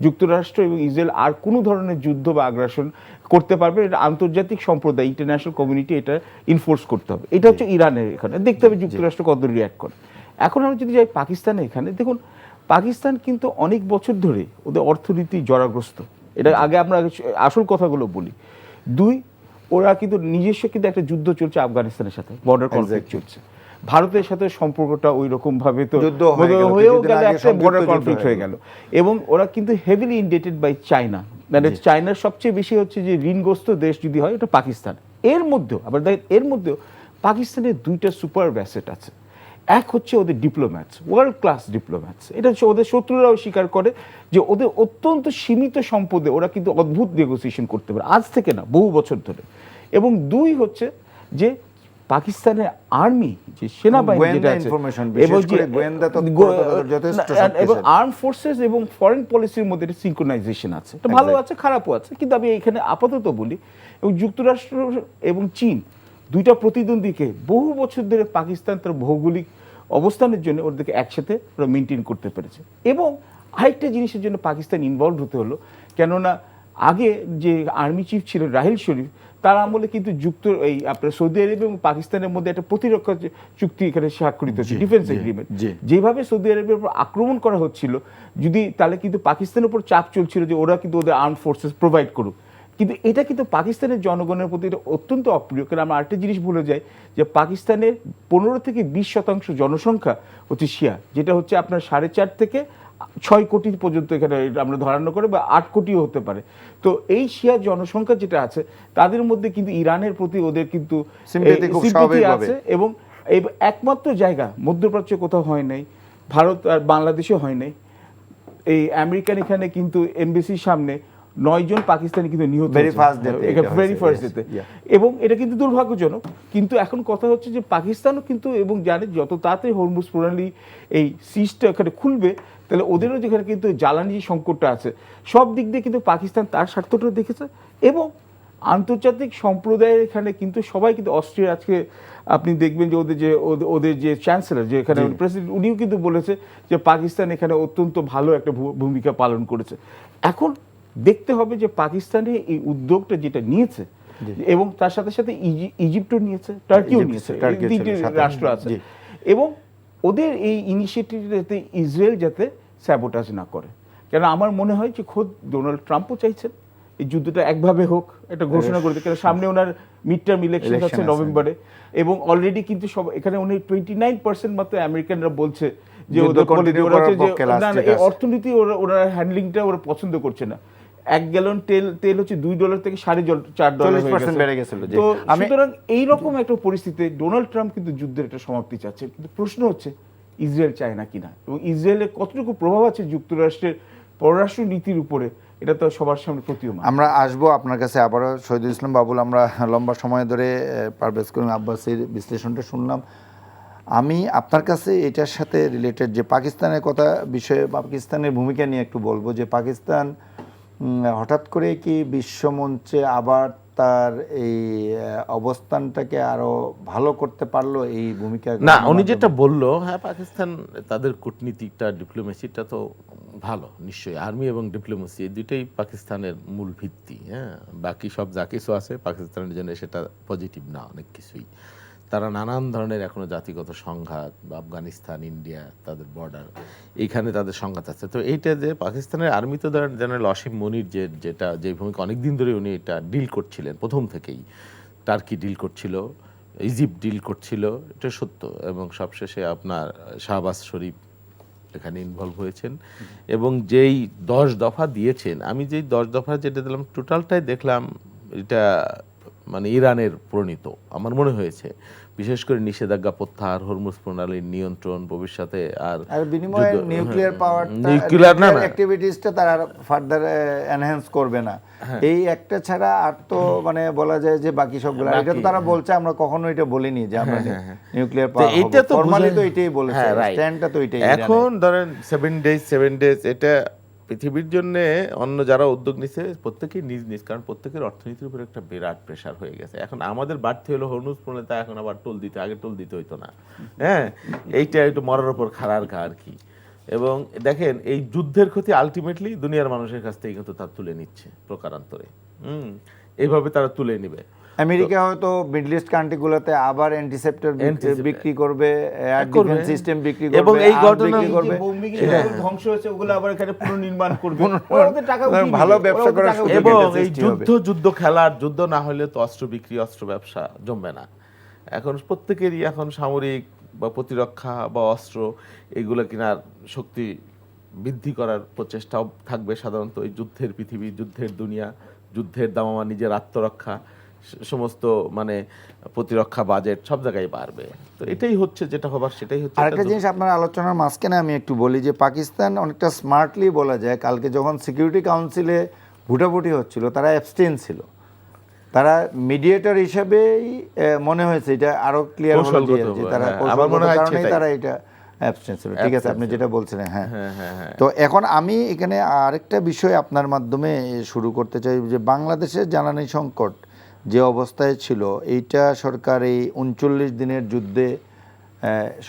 যুক্তরাষ্ট্র এবং ইসরায়েল আর কোনো ধরনের যুদ্ধ বা আগ্রাসন করতে পারবে, এটা আন্তর্জাতিক সম্প্রদায়, ইন্টারন্যাশনাল কমিউনিটি এটা ইনফোর্স করতে হবে। এটা হচ্ছে ইরানের, এখানে দেখতে হবে যুক্তরাষ্ট্র কত রিঅ্যাক্ট করে। এখন আমরা যদি যাই পাকিস্তানে, এখানে দেখুন পাকিস্তান কিন্তু অনেক বছর ধরে ওদের অর্থনীতি জরাগ্রস্ত। এটা আগে আমরা আসল কথাগুলো বলি। দুই, ওরা কিন্তু নিজস্ব কিন্তু একটা যুদ্ধ চলছে আফগানিস্তানের সাথে, বর্ডার কনফ্লিক্ট চলছে। ভারতের সাথে সম্পর্কটা ওই রকম ভাবে তো হয়েও গেল, একটা বর্ডার কনফ্লিক্ট হয়ে গেল। এবং ওরা কিন্তু হেভিলি ইনডেটেড বাই চায়না, মানে চায়নার সবচেয়ে বেশি হচ্ছে যে ঋণগ্রস্ত দেশ যদি হয় এটা পাকিস্তান। এর মধ্যেও আবার দেখেন, এর মধ্যেও পাকিস্তানের 2টা সুপার অ্যাসেট আছে। এক হচ্ছে ওদের ডিপ্লোম্যাটস, ওয়ার্ল্ড ক্লাস ডিপ্লোম্যাটস। এটা হচ্ছে ওদের শত্রুরাও স্বীকার করে যে ওদের অত্যন্ত সীমিত সম্পদে ওরা কিন্তু অদ্ভুত নেগোসিয়েশন করতে পারে, আজ থেকে না, বহু বছর ধরে। এবং দুই হচ্ছে যে পাকিস্তানের আর্মি, যে সেনাবাহিনী যেটা আছে, এবং আর্ম ফোর্সেস এবং ফরেন পলিসির মধ্যে একটা সিনক্রোনাইজেশন আছে। এটা ভালো আছে, খারাপও আছে, কিন্তু আমি এখানে আপাতত বলি। এবং যুক্তরাষ্ট্র এবং চীন 2টা প্রতিদ্বন্দ্বীকে বহু বছর ধরে পাকিস্তান তার ভৌগোলিক অবস্থানের জন্য ওদেরকে একসাথে ওরা মেনটেন করতে পেরেছে। এবং আরেকটা জিনিসের জন্য পাকিস্তান ইনভলভ হতে হলো, কেননা আগে যে আর্মি চিফ ছিলেন রাহিল শরীফ, তার আমলে কিন্তু এই আপনার সৌদি আরব এবং পাকিস্তানের মধ্যে একটা প্রতিরক্ষা চুক্তি এখানে স্বাক্ষরিত হচ্ছে, ডিফেন্স এগ্রিমেন্ট। যেভাবে সৌদি আরবের উপর আক্রমণ করা হচ্ছিল, যদি তাহলে কিন্তু পাকিস্তানের উপর চাপ চলছিল যে ওরা কিন্তু ওদের আর্ম ফোর্সেস প্রোভাইড করুক। কিন্তু এটা কিন্তু পাকিস্তানের জনগণের প্রতি এটা অত্যন্ত অপ্রিয়, কারণ আমরা আরেকটা জিনিস ভুলে যাই যে পাকিস্তানের 15 থেকে 20% জনসংখ্যা হচ্ছে শিয়া, যেটা হচ্ছে আপনার 4.5 থেকে 6 কোটি পর্যন্ত এখানে আমরা ধারণা করে, বা 8 কোটিও হতে পারে। তো এই শিয়া জনসংখ্যা যেটা আছে তাদের মধ্যে কিন্তু ইরানের প্রতি ওদের কিন্তু সিম্পাথি আছে। এবং এই একমাত্র জায়গা মধ্যপ্রাচ্যে কোথাও হয় নাই, ভারত আর বাংলাদেশে হয় নাই, এই আমেরিকান এখানে কিন্তু এমবেসির সামনে 9 জন পাকিস্তানি কিন্তু নিহত ভেরি ফার্স্ট ডেতে। এবং এটা কিন্তু দুর্ভাগ্যজনক। কিন্তু এখন কথা হচ্ছে যে পাকিস্তানও কিন্তু এবং জানে যত তাড়াতাড়ি হরমুজ প্রণালী এই সিজটা এখানে খুলবে, তাহলে ওদেরও যেখানে কিন্তু জ্বালানি যে সংকটটা আছে, সব দিক দিয়ে কিন্তু পাকিস্তান তার স্বার্থটা দেখেছে। এবং আন্তর্জাতিক সম্প্রদায়ের এখানে কিন্তু সবাই কিন্তু অস্ট্রিয়া, আজকে আপনি দেখবেন যে ওদের যে চ্যান্সেলর, যে এখানে প্রেসিডেন্ট, উনিও কিন্তু বলেছে যে পাকিস্তান এখানে অত্যন্ত ভালো একটা ভূমিকা পালন করেছে। এখন দেখতে হবে যে পাকিস্তানে এই উদ্যোগটা যেটা নিয়েছে, এবং তার সাথে সাথে ইজিপ্টও নিয়েছে, টার্কিও নিয়েছে, 3টে রাষ্ট্র আছে। এবং ওদের এই ইনিশিয়েটিভে ইসরায়েল যাতে স্যাবোটাজ না করে, কেন আমার মনে হয় যে খোদ ডোনাল্ড ট্রাম্পও চাইছেন এই যুদ্ধটা একভাবে হোক, একটা ঘোষণা করে দিতে, কারণ সামনে ওনার মিড টার্ম ইলেকশন আছে নভেম্বরে। এবং অলরেডি কিন্তু সব এখানে উনি 29% মাত্র আমেরিকানরা বলছে যে ওদের অর্থনীতি ওরা হ্যান্ডলিংটা ওরা পছন্দ করছে না। 1 গ্যালন তেল হচ্ছে $2 থেকে $4.5 বেড়ে গেছিল। তো সুতরাং এইরকম একটা পরিস্থিতিতে ডোনাল্ড ট্রাম্প কিন্তু যুদ্ধের একটা সমাপ্তি চাচ্ছে। কিন্তু প্রশ্ন হচ্ছে ইসরায়েল চায় না কিনা, এবং ইসরায়েলের কতটুকু প্রভাব আছে যুক্তরাষ্ট্রের পররাষ্ট্র নীতির উপরে, এটা তো সবার সামনে প্রতীয়মান। আমরা আসবো আপনার কাছে আবারও। শহীদুল ইসলাম বাবুল, আমরা লম্বা সময় ধরে পারভেজ করিম আব্বাসীর বিশ্লেষণটা শুনলাম। আমি আপনার কাছে এটার সাথে রিলেটেড যে পাকিস্তানের কথা বিষয়ে পাকিস্তানের ভূমিকা নিয়ে একটু বলবো যে পাকিস্তান হঠাৎ করে কি বিশ্বমঞ্চে আবার তার এই অবস্থানটাকে আরো ভালো করতে পারলো এই ভূমিকা না, উনি যেটা বললো, হ্যাঁ পাকিস্তান তাদের কূটনীতিকটা ডিপ্লোমেসিটা তো ভালো, নিশ্চয়ই আর্মি এবং ডিপ্লোমেসি এই দুইটাই পাকিস্তানের মূল ভিত্তি। হ্যাঁ, বাকি সব যা কিছু আছে পাকিস্তানের জন্য সেটা পজিটিভ না, অনেক কিছুই। তারা নানান ধরনের এখনো জাতিগত সংঘাত বা আফগানিস্তান, ইন্ডিয়া, তাদের বর্ডার, এইখানে তাদের সংঘাত আছে। তো এইটা যে পাকিস্তানের আর্মিতে ধরেন জেনারেল অসীম মনির যে ভূমিকা অনেকদিন ধরে উনি এটা ডিল করছিলেন প্রথম থেকেই, টার্কি ডিল করছিল, ইজিপ্ট ডিল করছিল, এটা সত্য। এবং সবশেষে আপনার শাহবাজ শরীফ এখানে ইনভলভ হয়েছেন এবং যেই 10 দফা দিয়েছেন, আমি যেই 10 দফা যেটা দিলাম টোটালটাই দেখলাম এটা মানে ইরানের প্রণীত আমার মনে হয়েছে। বিশেষ করে নিষেধাজ্ঞা প্রত্যাহার, হরমুজ প্রণালীর নিয়ন্ত্রণ, ভবিষ্যতে আর বিনিময়ে নিউক্লিয়ার পাওয়ার নিউক্লিয়ার না অ্যাক্টিভিটিসটা তারা ফার্দার এনহ্যান্স করবে না, এই একটা ছাড়া আর তো মানে বলা যায় যে বাকি সবগুলো, এটা তো তারা বলছে, আমরা কখনো এটা বলিনি যে আমরা নিউক্লিয়ার পাওয়ার, এটা তো ফরমালি তো এটাই বলেছে, স্ট্যান্ডটা তো এটাই। এখন ধরেন 7 ডেজ এটা পৃথিবীর জন্য অন্য যারা উদ্যোগ নিচ্ছে প্রত্যেকেই নিজ নিজ, কারণ প্রত্যেকের অর্থনীতির উপর একটা বিরাট প্রেশার হয়ে গেছে। এখন আমাদের বাড়তি হলো হরমুজ প্রণালী, এখন আবার টোল দিতে, আগে টোল দিতে হইতো না। হ্যাঁ, এইটা একটু মরার উপর খাড়ার ঘা আর কি। এবং দেখেন এই যুদ্ধের ক্ষতি আলটিমেটলি দুনিয়ার মানুষের কাছ থেকে কিন্তু তারা তুলে নিচ্ছে প্রকারান্তরে। এইভাবে তারা তুলে নিবে। আমেরিকা হয়তো মিডল ইস্ট কান্ট্রিগুলোতে আবার অ্যান্টিসেপ্টর বিক্রি করবে, এয়ার ডিফেন্স সিস্টেম বিক্রি করবে, এবং এই ঘটনা ধ্বংস হয়েছে ওগুলো আবার এখানে পুনর্নির্মাণ করবে, ভালো ব্যবসা করার সুযোগ এবং এটা এই সৃষ্টি হবে। যুদ্ধ খেলার, যুদ্ধ না হলে তো অস্ত্র বিক্রি, অস্ত্র ব্যবসা জমবে না। এখন প্রত্যেকেরই এখন সামরিক বা প্রতিরক্ষা বা অস্ত্র এগুলো কেনার শক্তি বৃদ্ধি করার প্রচেষ্টাও থাকবে সাধারণত। এই যুদ্ধের পৃথিবী, যুদ্ধের দুনিয়া, যুদ্ধের দামামা, নিজের আত্মরক্ষা, সমস্ত মানে প্রতিরক্ষা বাজেট সব জায়গায় বাড়বে। তো এটাই হচ্ছে যেটা হবার, সেটাই হচ্ছে। আরেকটা জিনিস আপনার আলোচনার মাঝখানে আমি একটু বলি যে পাকিস্তান অনেকটা স্মার্টলি বলা যায়, কালকে যখন সিকিউরিটি কাউন্সিলে ভোটাভুটি হচ্ছিল তারা অ্যাবস্টেন ছিল, তারা মিডিয়েটর হিসেবেই মনে হয়েছে, এটা আরো ক্লিয়ার হলো যে তারা কৌশলগত কারণেই তারা এটা অ্যাবস্টেন ছিল। ঠিক আছে, আপনি যেটা বলছিলেন। হ্যাঁ, তো এখন আমি এখানে আরেকটা বিষয় আপনার মাধ্যমে শুরু করতে চাই যে বাংলাদেশের জ্বালানি সংকট যে অবস্থায় ছিল, এইটা সরকার এই 39 দিনের যুদ্ধে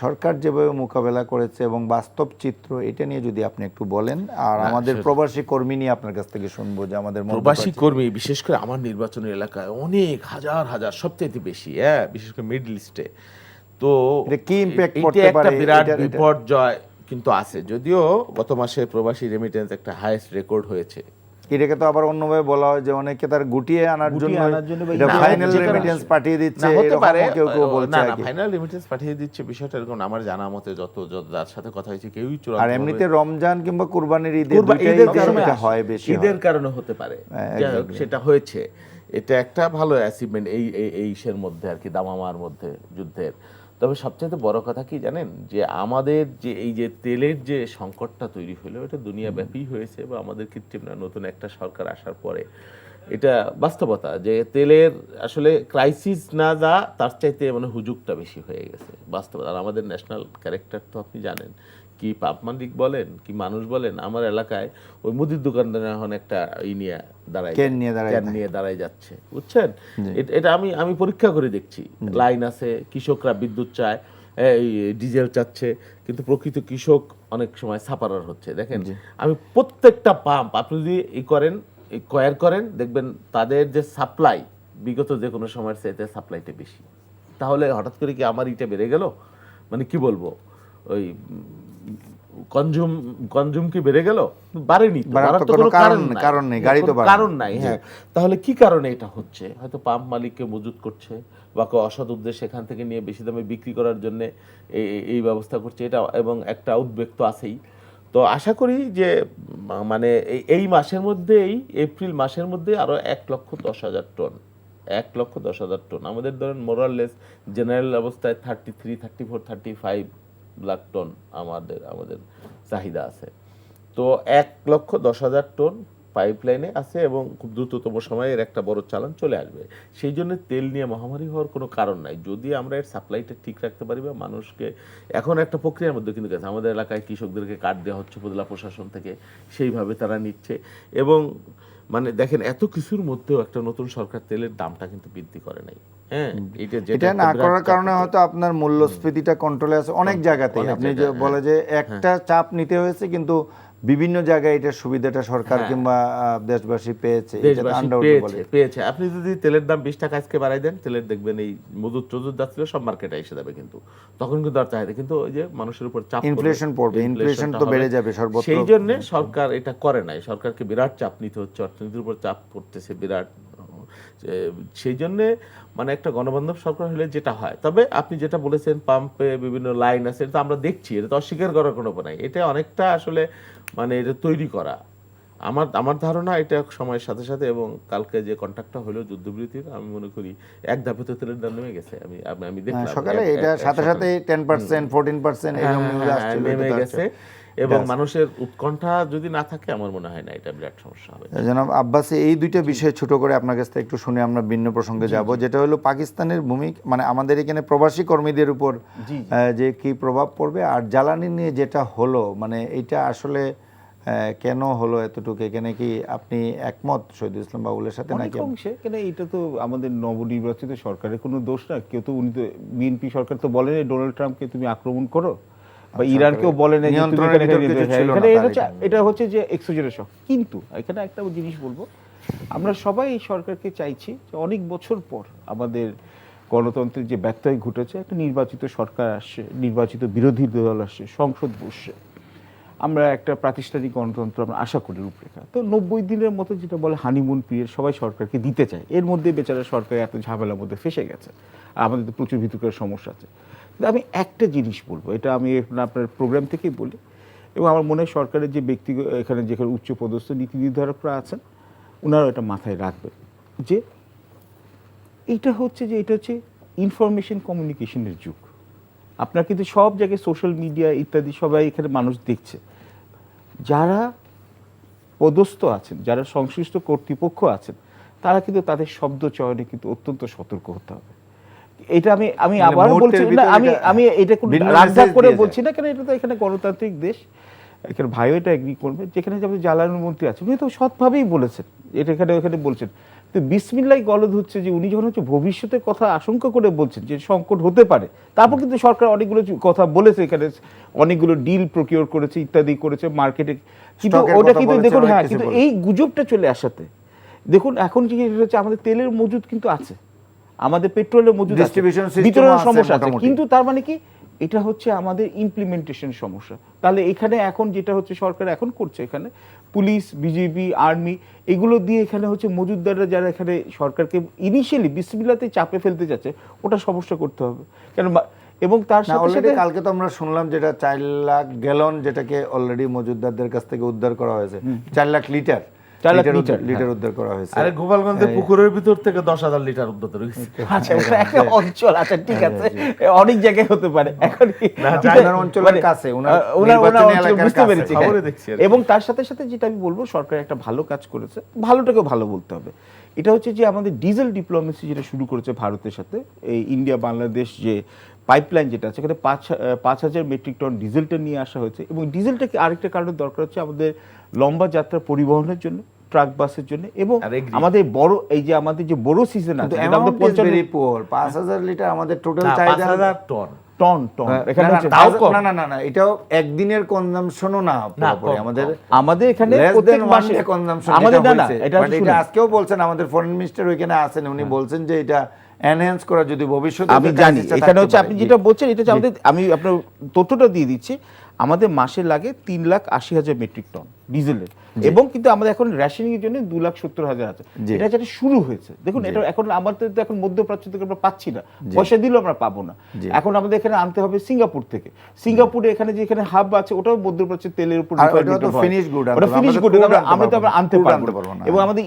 সরকার যেভাবে মোকাবেলা করেছে এবং বাস্তব চিত্র, এটা নিয়ে যদি আপনি একটু বলেন। আর আমাদের প্রবাসী কর্মী নিয়ে আপনার কাছ থেকে শুনবো যে আমাদের প্রবাসী কর্মী, বিশেষ করে আমার নির্বাচনের এলাকায় অনেক হাজার হাজার, সবচেয়ে বেশি, হ্যাঁ, বিশেষ করে মিডল ইস্টে। তো কি ইমপ্যাক্ট করতে পারে, একটা বিরাট বিপর্যয় কিন্তু আছে। যদিও গত মাসে প্রবাসী রেমিটেন্স একটা হাইয়েস্ট রেকর্ড হয়েছে। এটাকে তো আবার অন্যভাবে বলা হয় যে অনেকে তার গুটিয়ে আনার জন্য এটা ফাইনাল রেমিটেন্স পাঠিয়ে দিচ্ছে, হতে পারে কেউ কেউ বলছে। না, ফাইনাল রেমিটেন্স পাঠিয়ে দিচ্ছে বিষয়টা এরকম আমার জানা মতে, যত যার সাথে কথা হয়েছে কেউই চূড়ান্ত। আর এমনিতে রমজান কিংবা কুরবানির ঈদের হয় বেশি, ঈদের কারণে হতে পারে, সেটা হয়েছে। এটা একটা ভালো অ্যাচিভমেন্ট এই ইসের মধ্যে আর কি, দামামার মধ্যে যুদ্ধের। তবে সবচেয়ে বড় কথা কি জানেন, যে আমাদের যে এই যে তেলের যে সংকটটা তৈরি হলো, এটা দুনিয়াব্যাপী হয়েছে বা আমাদের কৃত্রিম না, নতুন একটা সরকার আসার পরে এটা বাস্তবতা যে তেলের আসলে ক্রাইসিস না যা তার চাইতে মানে হুজুগটা বেশি হয়ে গেছে বাস্তবতা। আর আমাদের ন্যাশনাল ক্যারেক্টার তো আপনি জানেন, কি পাপ মালিক বলেন কি মানুষ বলেন, আমার এলাকায় ওই মুদির দোকানদার এখন একটা ক্যান নিয়ে দাঁড়ায় যাচ্ছে, বুঝছেন? এটা আমি পরীক্ষা করে দেখছি। লাইন আছে, কৃষকরা বিদ্যুৎ চায়, এই ডিজেল চাচ্ছে, কিন্তু প্রকৃত কৃষক অনেক সময় সাপারার হচ্ছে। দেখেন, আমি প্রত্যেকটা পাম্প আপনি যদি কোয়ার করেন, দেখবেন তাদের যে সাপ্লাই বিগত যে কোনো সময়ের চাইতে সাপ্লাইটা বেশি। তাহলে হঠাৎ করে কি আমার ইটা বেড়ে গেল? মানে কি বলবো, ওই কনজুম কি বেড়ে গেল? বাড়েনি তো, বাড়ার তো কোনো কারণ নেই, গাড়ি তো কারণ নাই। হ্যাঁ, তাহলে কি কারণে এটা হচ্ছে? হয়তো পাম্প মালিককে মজুত করছে বা অসৎ উদ্দেশ্যে সেখান থেকে নিয়ে বেশি দামে বিক্রি করার জন্য এই ব্যবস্থা করছে, এটা এবং একটা উদ্বেগ তো আছেই। তো আশা করি যে মানে এই মাসের মধ্যেই, এপ্রিল মাসের মধ্যে আরো 1,10,000 টন, 1,10,000 টন আমাদের ধরেন মোরাললেস জেনারেল অবস্থায় 33, 34, 35 লাখ টন আমাদের চাহিদা আছে। তো 1,10,000 টন পাইপলাইনে আছে এবং খুব দ্রুততম সময়ে এর একটা বড় চালান চলে আসবে। সেই জন্য তেল নিয়ে মহামারী হওয়ার কোনো কারণ নাই, যদি আমরা এর সাপ্লাইটা ঠিক রাখতে পারি বা মানুষকে। এখন একটা প্রক্রিয়ার মধ্যে কিন্তু গেছে, আমাদের এলাকায় কৃষকদেরকে কার্ড দেওয়া হচ্ছে উপজেলা প্রশাসন থেকে, সেইভাবে তারা নিচ্ছে। এবং মানে দেখেন এত কিছুর মধ্যেও একটা নতুন সরকার তেলের দামটা কিন্তু বৃদ্ধি করে নাই। হ্যাঁ, এটা না করার কারণে হয়তো আপনার মূল্যস্ফীতিটা কন্ট্রোলে আছে অনেক জায়গাতে। আপনি যে বলে যে একটা চাপ নিতে হয়েছে, কিন্তু বিভিন্ন জায়গায় এটার সুবিধাটা সরকার কিংবা দেশবাসী পেয়েছে, পেয়েছে। আপনি যদি তেলের দাম 20 টাকা আজকে বাড়াই দেন, তেলের দেখবেন এই মজুদ টজুদ যাচ্ছিল সব মার্কেটে এসে যাবে, কিন্তু তখন কিন্তু আর চাহিদা, কিন্তু ওই যে মানুষের উপর চাপ ইনফ্লেশন পড়বে, ইনফ্লেশন তো বেড়ে যাবে সর্বত্র। সেই জন্য সরকার এটা করে নাই, সরকারকে বিরাট চাপ নিতে হচ্ছে, অর্থনীতির উপর চাপ পড়তেছে বিরাট। সেই জন্য মানে একটা গণবান্ধব সরকার হলে যেটা হয়। তবে আপনি যেটা বলেছেন পাম্পে বিভিন্ন লাইন আছে, এটা তো আমরা দেখছি, এটা তো অস্বীকার করার কোনো উপায় নাই। এটা অনেকটা আসলে মানে এটা তৈরি করা। আমার ধারণা এটা সময়ের সাথে সাথে, এবং কালকে যে কন্ট্রাক্টটা হলো যুদ্ধবিরতির, আমি মনে করি এক ধাপে তো তেলের দাম নেমে গেছে। আমি দেখলাম সকালে এটা সাথে সাথে 10% 14% এরকম নিউজ আসছিল, নেমে গেছে। এবং মানুষের উৎকণ্ঠা যদি না থাকে, আমার মনে হয় না এটা বিরাট সমস্যা হবে। জনাব আব্বাস, এই দুইটা বিষয় ছোট করে আপনার কাছ থেকে একটু শুনে আমরা ভিন্ন প্রসঙ্গে যাব, যেটা হলো পাকিস্তানের ভূমিকা, মানে আমাদের এখানে প্রবাসী কর্মীদের উপর যে কি প্রভাব পড়বে, আর জ্বালানি নিয়ে যেটা হলো, মানে এটা আসলে কেন হলো এতটুকু, এখানে কি আপনি একমত শহীদুল ইসলাম বাবুলের সাথে নাকি? অংশে কেন, এটা তো আমাদের নবনির্বাচিত সরকারের কোনো দোষ না। কেউ তো, উনি তো বিএনপি সরকার তো বলেন ডোনাল্ড ট্রাম্পকে তুমি আক্রমণ করো, বা ইরানকেও বলে না এটা হচ্ছে যে এক্সোজেনের শখ। কিন্তু এখানে একটা জিনিস বলবো, আমরা সবাই এই সরকারকে চাইছি যে অনেক বছর পর আমাদের গণতন্ত্রের যে ব্যত্যয় ঘটেছে, একটা নির্বাচিত সরকার আসছে, নির্বাচিত বিরোধী দল আসছে, সংসদ বসছে, আমরা একটা প্রাতিষ্ঠানিক গণতন্ত্র আমরা আশা করি রূপরেখা। তো 90 দিনের মতো যেটা বলে হানিমুন পিরিয়ড সবাই সরকারকে দিতে চায়, এর মধ্যে বেচারা সরকার এত ঝামেলার মধ্যে ফেসে গেছে, আর আমাদের তো প্রচুর ভিতরের সমস্যা আছে। কিন্তু আমি একটা জিনিস বলবো, এটা আমি আপনার প্রোগ্রাম থেকেই বলি, এবং আমার মনে হয় সরকারের যে ব্যক্তিগত এখানে যেখানে উচ্চপদস্থ নীতি নির্ধারকরা আছেন, ওনারা এটা মাথায় রাখবেন যে এটা হচ্ছে ইনফরমেশন কমিউনিকেশনের যুগ। আপনার কিন্তু সব জায়গায় সোশ্যাল মিডিয়া ইত্যাদি সবাই এখানে মানুষ দেখছে। যারা পদস্থ আছেন, যারা সংশ্লিষ্ট কর্তৃপক্ষ আছেন, তারা কিন্তু তাদের শব্দ চয়নে কিন্তু অত্যন্ত সতর্ক হতে হবে। এটা আমি আবার বলছি না, আমি এটা কোনো রাগ করে বলছি না, কারণ এটা তো এখানে গণতান্ত্রিক দেশ, এখানে ভাইও এটা এগ্রি করবে। যেখানে যে জ্বালানি মন্ত্রী আছে, উনি তো সৎভাবেই বলেছেন, এটা এখানে বলছেন। তো বিসমিল্লাহ গলদ হচ্ছে যে উনি যখন ভবিষ্যতের কথা আশঙ্কা করে বলছেন যে সংকট হতে পারে, তারপর কিন্তু সরকার অনেকগুলো কথা বলেছে, এখানে অনেকগুলো ডিল প্রকিওর করেছে ইত্যাদি করেছে মার্কেটে, কিন্তু ওটা কিন্তু দেখুন, হ্যাঁ, কিন্তু এই গুজবটা চলে আসাতে দেখুন এখন যে হচ্ছে আমাদের তেলের মজুদ কিন্তু আছে, আমাদের পেট্রোলের মজুদ আছে, বিতরণের সমস্যা আছে, কিন্তু তার মানে কি এটা হচ্ছে আমাদের ইমপ্লিমেন্টেশন সমস্যা। তাহলে এখানে এখন যেটা হচ্ছে সরকার এখন করছে, এখানে পুলিশ, বিজেপি, আর্মি এগুলো দিয়ে এখানে হচ্ছে মজুদদাররা যারা এখানে সরকারকে ইনিশিয়ালি বিসমিল্লাতে চাপে ফেলতে যাচ্ছে, ওটা সমস্যা করতে হবে। কেন, এবং তার সাথে সাথে কালকে তো আমরা শুনলাম যেটা 4 লাখ গ্যালন, যেটাকে অলরেডি মজুদদারদের কাছ থেকে উদ্ধার করা হয়েছে, 4 লাখ লিটার উদ্ধার করা হয়েছে। আরে গোপালগঞ্জের পুকুরের ভিতর থেকে 10,000 লিটার উদ্ধার হয়েছে। আচ্ছা, ওটা একটা অঞ্চল, আচ্ছা ঠিক আছে, অনেক জায়গায় হতে পারে। এখন অঞ্চলের কাছে বুঝতে পেরেছি। এবং তার সাথে সাথে যেটা আমি বলবো, সরকার একটা ভালো কাজ করেছে, ভালোটাকেও ভালো বলতে হবে। এটা হচ্ছে যে আমাদের ডিজেল ডিপ্লোমেসি যেটা শুরু করেছে ভারতের সাথে, এই ইন্ডিয়া বাংলাদেশ যে পাইপলাইন যেটা আছে, এখানে 5,000 মেট্রিক টন ডিজেলটা নিয়ে আসা হয়েছে। এবং ডিজেলটাকে আরেকটা কারণের দরকার হচ্ছে আমাদের লম্বা যাত্রা পরিবহনের জন্য, ট্রাক বাসের জন্য, এবং আমাদের বড় এই যে আমাদের যে বড় সিজন আছে, 5,000 লিটার আমাদের টোটাল চাহিদা, 5,000 টন টন টন এখানে না এটাও একদিনের কনজাম্পশনও না, আমাদের এখানে প্রত্যেক মাসে কনজাম্পশন আমাদের না, এটা আজকেও বলছেন আমাদের ফরেন মিনিস্টার ওইখানে আছেন, উনি বলছেন যে এটা এনহ্যান্স করা যদি ভবিষ্যতে, আমি জানি এখানে হচ্ছে আপনি যেটা বলছেন, এটা আমাদের, আমি আপনার তথ্যটা দিয়ে দিচ্ছি, আমাদের মাসে লাগে 3,80,000 মেট্রিক টন ডিজেলের, এবং কিন্তু আমাদের এখন রেশনিং এর জন্য 2,70,000 আছে। এটা যেটা শুরু হয়েছে, দেখুন এটা এখন আমাদের তো এখন মধ্যপ্রাচ্য থেকে আমরা পাচ্ছি না, পয়সা দিলেও আমরা পাবো না। এখন আমাদের এখানে আনতে হবে সিঙ্গাপুর থেকে। সিঙ্গাপুরে এখানে যে এখানে হাব আছে, ওটাও মধ্যপ্রাচ্যের তেলের উপর ফিনিশ গুড, আমরা তো আমরা আনতে পারবো না। এবং আমাদের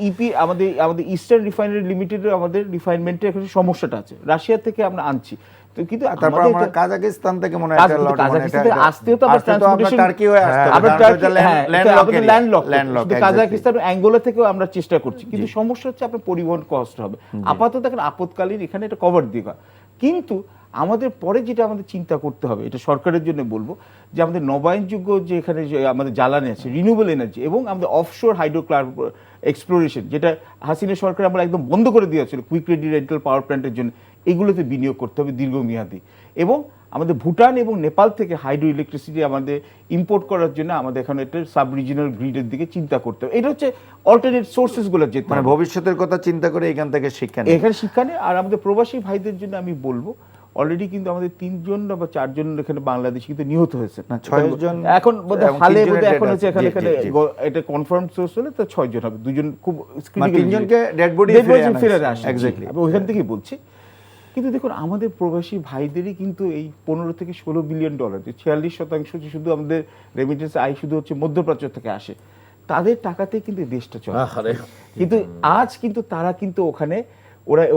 আমাদের ইস্টার্ন রিফাইনারি লিমিটেড, আমাদের রিফাইনমেন্টের এখানে সমস্যাটা আছে, রাশিয়া থেকে আমরা আনছি। তো তো কিন্তু তারপর আমাদের আমরা এটা- কাজাকিস্তান থেকে মনে হয় একটা লট, মানে কাজাকিস্তান এটা- থেকে আসতেও তো আবার আসতে তো আপনার transportation- টার্কি হয়ে আসতে হবে, আমরা কারণ টার্কি- এটা হ্যাঁ, এটা landlock আমাদের area, landlock, landlock, শুধু exactly। কাজাকিস্তান অ্যাঙ্গোলা থেকেও আমরা চেষ্টা করছি, কিন্তু সমস্যা হচ্ছে আপনার পরিবহন কষ্ট হবে। আপাতত এখন আপদকালীন এখানে এটা কভার দিবা, কিন্তু আমাদের পরে যেটা আমাদের চিন্তা করতে হবে, এটা সরকারের জন্য বলবো, যে আমাদের নবায়নযোগ্য যে এখানে যে আমাদের জ্বালানি আছে, রিনিউয়েবল এনার্জি, এবং আমাদের অফশোর হাইড্রোকার্বন এক্সপ্লোরেশন, যেটা হাসিনা সরকার আমরা একদম বন্ধ করে দিয়েছিল কুইক রেডি রেন্টাল পাওয়ার প্ল্যান্টের জন্য, এগুলোতে বিনিয়োগ করতে হবে দীর্ঘমেয়াদী। এবং আমাদের ভুটান এবং নেপাল থেকে হাইড্রো ইলেকট্রিসিটি আমাদের ইম্পোর্ট করার জন্য আমাদের এখানে একটা সাব রিজিনাল গ্রিডের দিকে চিন্তা করতে হবে। এটা হচ্ছে অল্টারনেট সোর্সেসগুলো যেতে মানে হবে। ভবিষ্যতের কথা চিন্তা করে এখান থেকে শিক্ষা নেই। এখানে শিক্ষা নেই। আর আমাদের প্রবাসী ভাইদের জন্য আমি বলবো, অলরেডি কিন্তু আমাদের 3 জন বা 4 জন এখানে বাংলাদেশি কিন্তু নিহত হয়েছে, না, 6 জন এখন বোধহয় এবং হালে 3 জনের বোধহয় এখন dead হচ্ছে আছে। এখানে জি, এখানে জি, জি। এটা কনফার্ম সোর্স হলে তো 6 জন হবে, 2 জন খুব মানে 3 জনকে ডেড বডি ফিরে আসে। এক্স্যাক্টলি। আমি ওইখান থেকেই বলছি। কিন্তু দেখুন আমাদের প্রবাসী ভাইদেরই কিন্তু এই 15 থেকে 16 বিলিয়ন ডলার, যে 46% যে শুধু আমাদের রেমিটেন্স আয় শুধু হচ্ছে মধ্যপ্রাচ্য থেকে আসে, তাদের টাকাতেই কিন্তু এই দেশটা চলে। আরে কিন্তু আজ কিন্তু তারা কিন্তু ওখানে